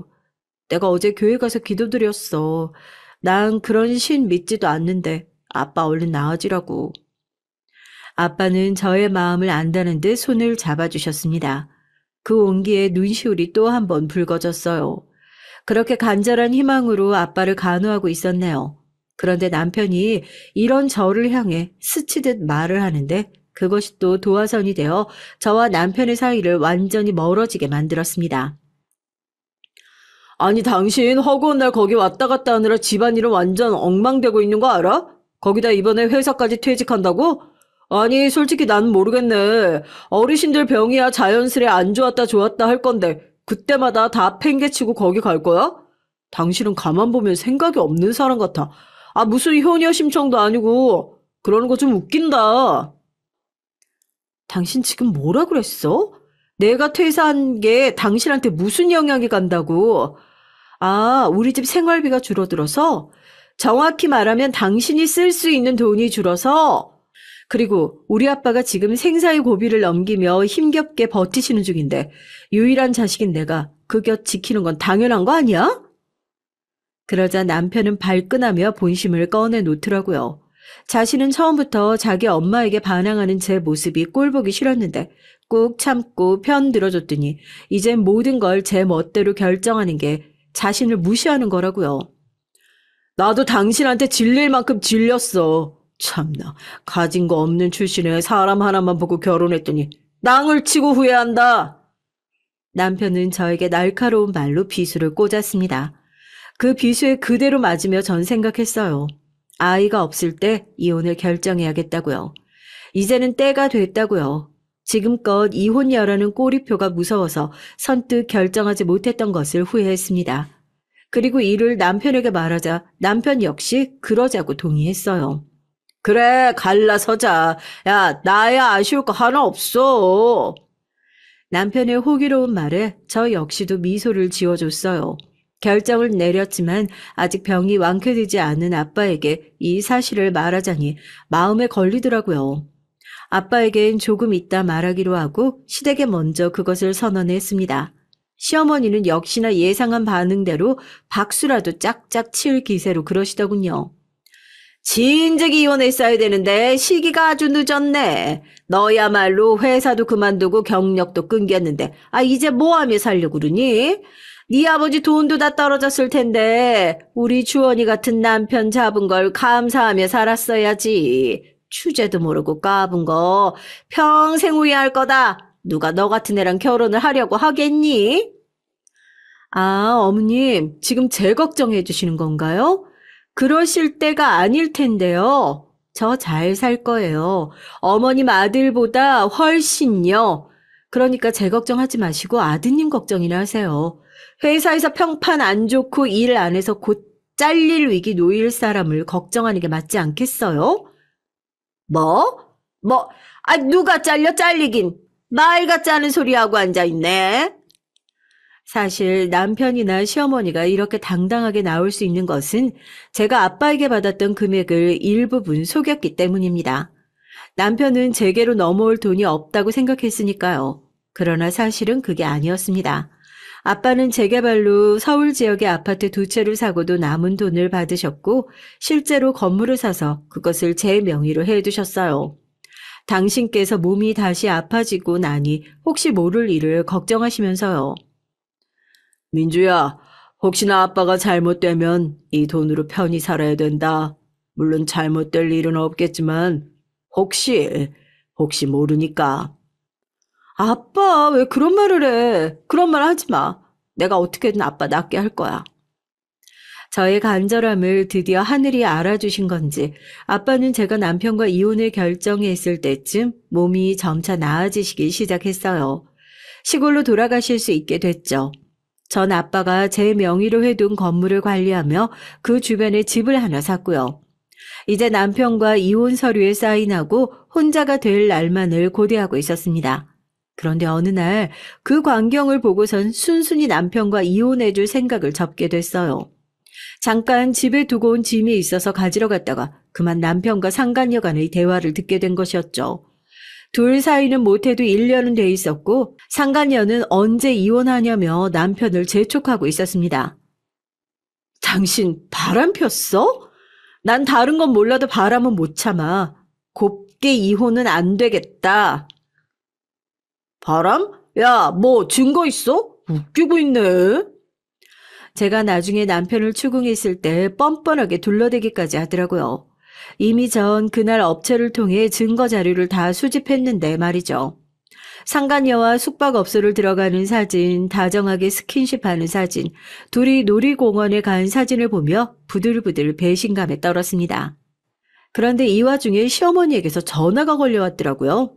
내가 어제 교회 가서 기도드렸어. 난 그런 신 믿지도 않는데 아빠 얼른 나아지라고. 아빠는 저의 마음을 안다는 듯 손을 잡아주셨습니다. 그 온기에 눈시울이 또 한 번 붉어졌어요. 그렇게 간절한 희망으로 아빠를 간호하고 있었네요. 그런데 남편이 이런 저를 향해 스치듯 말을 하는데 그것이 또 도화선이 되어 저와 남편의 사이를 완전히 멀어지게 만들었습니다. 아니, 당신 허구한 날 거기 왔다 갔다 하느라 집안일은 완전 엉망되고 있는 거 알아? 거기다 이번에 회사까지 퇴직한다고? 아니, 솔직히 난 모르겠네. 어르신들 병이야 자연스레 안 좋았다 좋았다 할 건데 그때마다 다 팽개치고 거기 갈 거야? 당신은 가만 보면 생각이 없는 사람 같아. 무슨 효녀 심청도 아니고 그러는 거 좀 웃긴다. 당신 지금 뭐라 그랬어? 내가 퇴사한 게 당신한테 무슨 영향이 간다고? 우리 집 생활비가 줄어들어서? 정확히 말하면 당신이 쓸 수 있는 돈이 줄어서? 그리고 우리 아빠가 지금 생사의 고비를 넘기며 힘겹게 버티시는 중인데 유일한 자식인 내가 그 곁 지키는 건 당연한 거 아니야? 그러자 남편은 발끈하며 본심을 꺼내놓더라고요. 자신은 처음부터 자기 엄마에게 반항하는 제 모습이 꼴보기 싫었는데 꾹 참고 편 들어줬더니 이젠 모든 걸 제 멋대로 결정하는 게 자신을 무시하는 거라고요. 나도 당신한테 질릴 만큼 질렸어. 참나, 가진 거 없는 출신에 사람 하나만 보고 결혼했더니 낭을 치고 후회한다. 남편은 저에게 날카로운 말로 비수를 꽂았습니다. 그 비수에 그대로 맞으며 전 생각했어요. 아이가 없을 때 이혼을 결정해야겠다고요. 이제는 때가 됐다고요. 지금껏 이혼녀라는 꼬리표가 무서워서 선뜻 결정하지 못했던 것을 후회했습니다. 그리고 이를 남편에게 말하자 남편 역시 그러자고 동의했어요. 그래, 갈라서자. 야, 나야 아쉬울 거 하나 없어. 남편의 호기로운 말에 저 역시도 미소를 지어줬어요. 결정을 내렸지만 아직 병이 완쾌되지 않은 아빠에게 이 사실을 말하자니 마음에 걸리더라고요. 아빠에겐 조금 있다 말하기로 하고 시댁에 먼저 그것을 선언했습니다. 시어머니는 역시나 예상한 반응대로 박수라도 짝짝 칠 기세로 그러시더군요. 진즉 이혼했어야 되는데 시기가 아주 늦었네. 너야말로 회사도 그만두고 경력도 끊겼는데 이제 뭐하며 살려고 그러니? 네 아버지 돈도 다 떨어졌을 텐데 우리 주원이 같은 남편 잡은 걸 감사하며 살았어야지. 주제도 모르고 까분 거 평생 후회할 거다. 누가 너 같은 애랑 결혼을 하려고 하겠니? 어머님, 지금 제 걱정해 주시는 건가요? 그러실 때가 아닐 텐데요. 저 잘 살 거예요. 어머님 아들보다 훨씬요. 그러니까 제 걱정하지 마시고 아드님 걱정이나 하세요. 회사에서 평판 안 좋고 일 안 해서 곧 잘릴 위기 놓일 사람을 걱정하는 게 맞지 않겠어요? 누가 잘리긴. 말 같지 않은 소리하고 앉아있네. 사실 남편이나 시어머니가 이렇게 당당하게 나올 수 있는 것은 제가 아빠에게 받았던 금액을 일부분 속였기 때문입니다. 남편은 제게로 넘어올 돈이 없다고 생각했으니까요. 그러나 사실은 그게 아니었습니다. 아빠는 재개발로 서울 지역의 아파트 2채를 사고도 남은 돈을 받으셨고 실제로 건물을 사서 그것을 제 명의로 해두셨어요. 당신께서 몸이 다시 아파지고 나니 혹시 모를 일을 걱정하시면서요. 민주야, 혹시나 아빠가 잘못되면 이 돈으로 편히 살아야 된다. 물론 잘못될 일은 없겠지만 혹시 모르니까. 아빠, 왜 그런 말을 해? 그런 말 하지 마. 내가 어떻게든 아빠 낫게 할 거야. 저의 간절함을 드디어 하늘이 알아주신 건지 아빠는 제가 남편과 이혼을 결정했을 때쯤 몸이 점차 나아지시기 시작했어요. 시골로 돌아가실 수 있게 됐죠. 전 아빠가 제 명의로 해둔 건물을 관리하며 그 주변에 집을 하나 샀고요. 이제 남편과 이혼 서류에 사인하고 혼자가 될 날만을 고대하고 있었습니다. 그런데 어느 날 그 광경을 보고선 순순히 남편과 이혼해줄 생각을 접게 됐어요. 잠깐 집에 두고 온 짐이 있어서 가지러 갔다가 그만 남편과 상간녀 간의 대화를 듣게 된 것이었죠. 둘 사이는 못해도 1년은 돼 있었고 상간녀는 언제 이혼하냐며 남편을 재촉하고 있었습니다. 당신 바람 폈어? 난 다른 건 몰라도 바람은 못 참아. 곱게 이혼은 안 되겠다. 바람? 야, 뭐 증거 있어? 웃기고 있네. 제가 나중에 남편을 추궁했을 때 뻔뻔하게 둘러대기까지 하더라고요. 이미 전 그날 업체를 통해 증거 자료를 다 수집했는데 말이죠. 상간녀와 숙박업소를 들어가는 사진, 다정하게 스킨십하는 사진, 둘이 놀이공원에 간 사진을 보며 부들부들 배신감에 떨었습니다. 그런데 이 와중에 시어머니에게서 전화가 걸려왔더라고요.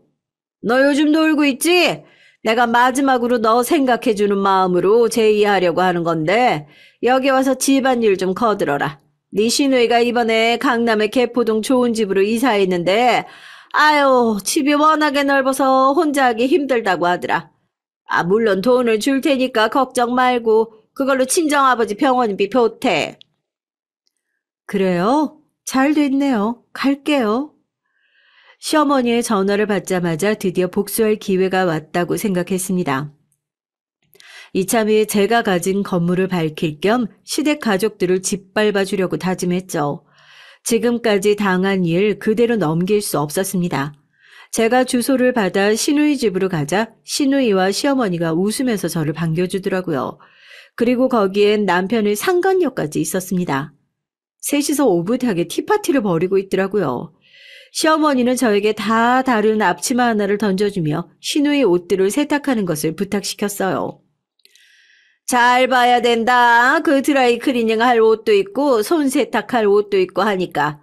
너 요즘 놀고 있지? 내가 마지막으로 너 생각해주는 마음으로 제의하려고 하는 건데 여기 와서 집안일 좀 거들어라. 네 시누이가 이번에 강남의 개포동 좋은 집으로 이사했는데 아유 집이 워낙에 넓어서 혼자 하기 힘들다고 하더라. 아 물론 돈을 줄 테니까 걱정 말고 그걸로 친정아버지 병원비 보태. 그래요? 잘 됐네요. 갈게요. 시어머니의 전화를 받자마자 드디어 복수할 기회가 왔다고 생각했습니다. 이참에 제가 가진 건물을 밝힐 겸 시댁 가족들을 짓밟아 주려고 다짐했죠. 지금까지 당한 일 그대로 넘길 수 없었습니다. 제가 주소를 받아 시누이 집으로 가자 시누이와 시어머니가 웃으면서 저를 반겨주더라고요. 그리고 거기엔 남편의 상간녀까지 있었습니다. 셋이서 오붓하게 티파티를 벌이고 있더라고요. 시어머니는 저에게 다 다른 앞치마 하나를 던져주며 시누이 옷들을 세탁하는 것을 부탁시켰어요. 잘 봐야 된다. 그 드라이 클리닝 할 옷도 있고 손 세탁할 옷도 있고 하니까.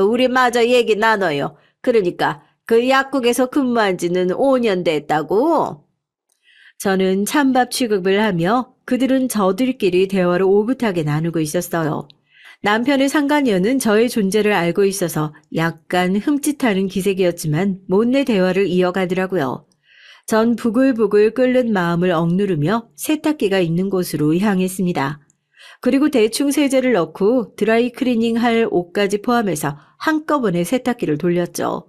우리 마저 얘기 나눠요. 그러니까 그 약국에서 근무한 지는 5년 됐다고. 저는 찬밥 취급을 하며 그들은 저들끼리 대화를 오붓하게 나누고 있었어요. 남편의 상간녀는 저의 존재를 알고 있어서 약간 흠칫하는 기색이었지만 못내 대화를 이어가더라고요. 전 부글부글 끓는 마음을 억누르며 세탁기가 있는 곳으로 향했습니다. 그리고 대충 세제를 넣고 드라이 클리닝 할 옷까지 포함해서 한꺼번에 세탁기를 돌렸죠.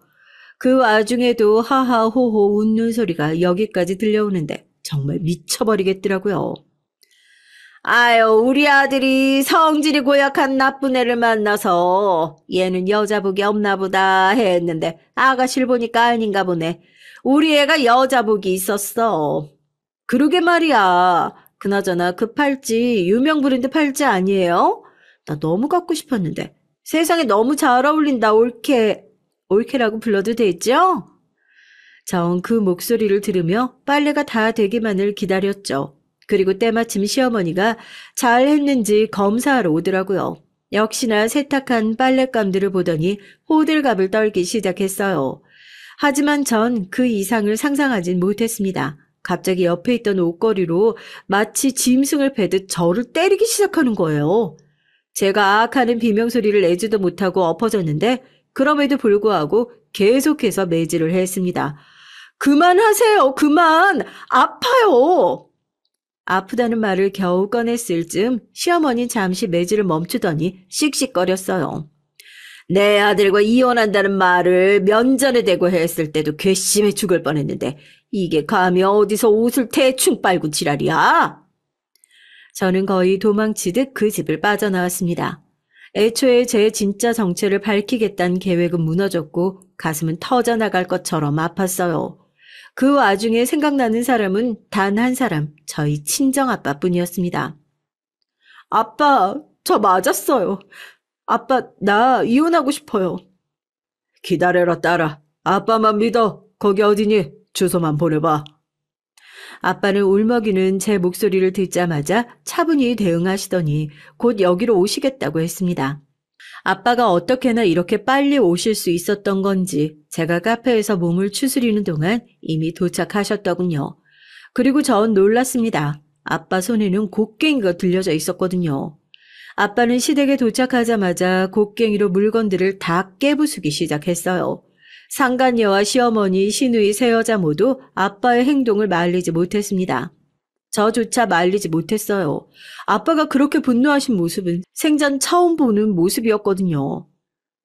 그 와중에도 하하호호 웃는 소리가 여기까지 들려오는데 정말 미쳐버리겠더라고요. 아유, 우리 아들이 성질이 고약한 나쁜 애를 만나서 얘는 여자복이 없나 보다 했는데 아가씨를 보니까 아닌가 보네. 우리 애가 여자복이 있었어. 그러게 말이야. 그나저나 그 팔찌 유명 브랜드 팔찌 아니에요? 나 너무 갖고 싶었는데. 세상에 너무 잘 어울린다. 올케. 올케라고 불러도 되죠? 전 그 목소리를 들으며 빨래가 다 되기만을 기다렸죠. 그리고 때마침 시어머니가 잘 했는지 검사하러 오더라고요. 역시나 세탁한 빨랫감들을 보더니 호들갑을 떨기 시작했어요. 하지만 전 그 이상을 상상하진 못했습니다. 갑자기 옆에 있던 옷걸이로 마치 짐승을 패듯 저를 때리기 시작하는 거예요. 제가 아악하는 비명소리를 내지도 못하고 엎어졌는데 그럼에도 불구하고 계속해서 매질을 했습니다. 그만하세요. 그만. 아파요. 아프다는 말을 겨우 꺼냈을 즈음 시어머니 잠시 매질을 멈추더니 씩씩거렸어요. 내 아들과 이혼한다는 말을 면전에 대고 했을 때도 괘씸해 죽을 뻔했는데 이게 감히 어디서 옷을 대충 빨고 지랄이야? 저는 거의 도망치듯 그 집을 빠져나왔습니다. 애초에 제 진짜 정체를 밝히겠다는 계획은 무너졌고 가슴은 터져나갈 것처럼 아팠어요. 그 와중에 생각나는 사람은 단 한 사람, 저희 친정아빠뿐이었습니다. 아빠, 저 맞았어요. 아빠, 나 이혼하고 싶어요. 기다려라, 딸아. 아빠만 믿어. 거기 어디니? 주소만 보내봐. 아빠는 울먹이는 제 목소리를 듣자마자 차분히 대응하시더니 곧 여기로 오시겠다고 했습니다. 아빠가 어떻게나 이렇게 빨리 오실 수 있었던 건지 제가 카페에서 몸을 추스리는 동안 이미 도착하셨더군요. 그리고 전 놀랐습니다. 아빠 손에는 곡괭이가 들려져 있었거든요. 아빠는 시댁에 도착하자마자 곡괭이로 물건들을 다 깨부수기 시작했어요. 상간녀와 시어머니, 시누이 세 여자 모두 아빠의 행동을 말리지 못했습니다. 저조차 말리지 못했어요. 아빠가 그렇게 분노하신 모습은 생전 처음 보는 모습이었거든요.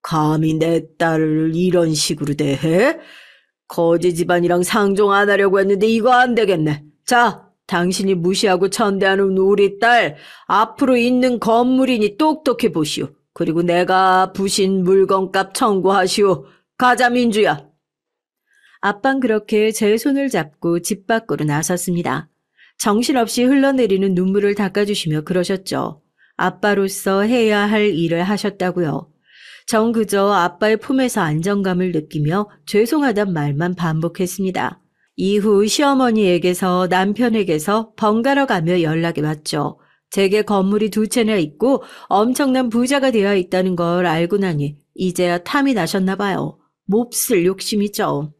감히 내 딸을 이런 식으로 대해? 거지 집안이랑 상종 안 하려고 했는데 이거 안 되겠네. 자, 당신이 무시하고 천대하는 우리 딸, 앞으로 있는 건물이니 똑똑히 보시오. 그리고 내가 부신 물건값 청구하시오. 가자, 민주야. 아빤 그렇게 제 손을 잡고 집 밖으로 나섰습니다. 정신없이 흘러내리는 눈물을 닦아주시며 그러셨죠. 아빠로서 해야 할 일을 하셨다고요. 전 그저 아빠의 품에서 안정감을 느끼며 죄송하단 말만 반복했습니다. 이후 시어머니에게서 남편에게서 번갈아 가며 연락이 왔죠. 제게 건물이 2채나 있고 엄청난 부자가 되어 있다는 걸 알고 나니 이제야 탐이 나셨나 봐요. 몹쓸 욕심이죠.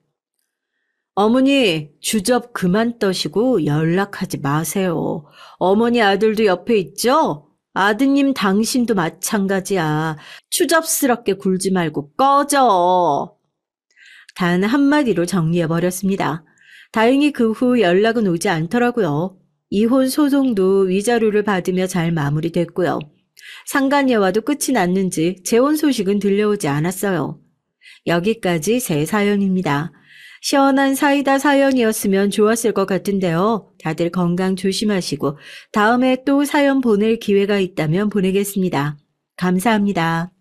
어머니, 주접 그만 떠시고 연락하지 마세요. 어머니 아들도 옆에 있죠? 아드님 당신도 마찬가지야. 추접스럽게 굴지 말고 꺼져. 단 한마디로 정리해버렸습니다. 다행히 그 후 연락은 오지 않더라고요. 이혼 소송도 위자료를 받으며 잘 마무리됐고요. 상간녀와도 끝이 났는지 재혼 소식은 들려오지 않았어요. 여기까지 제 사연입니다. 시원한 사이다 사연이었으면 좋았을 것 같은데요. 다들 건강 조심하시고 다음에 또 사연 보낼 기회가 있다면 보내겠습니다. 감사합니다.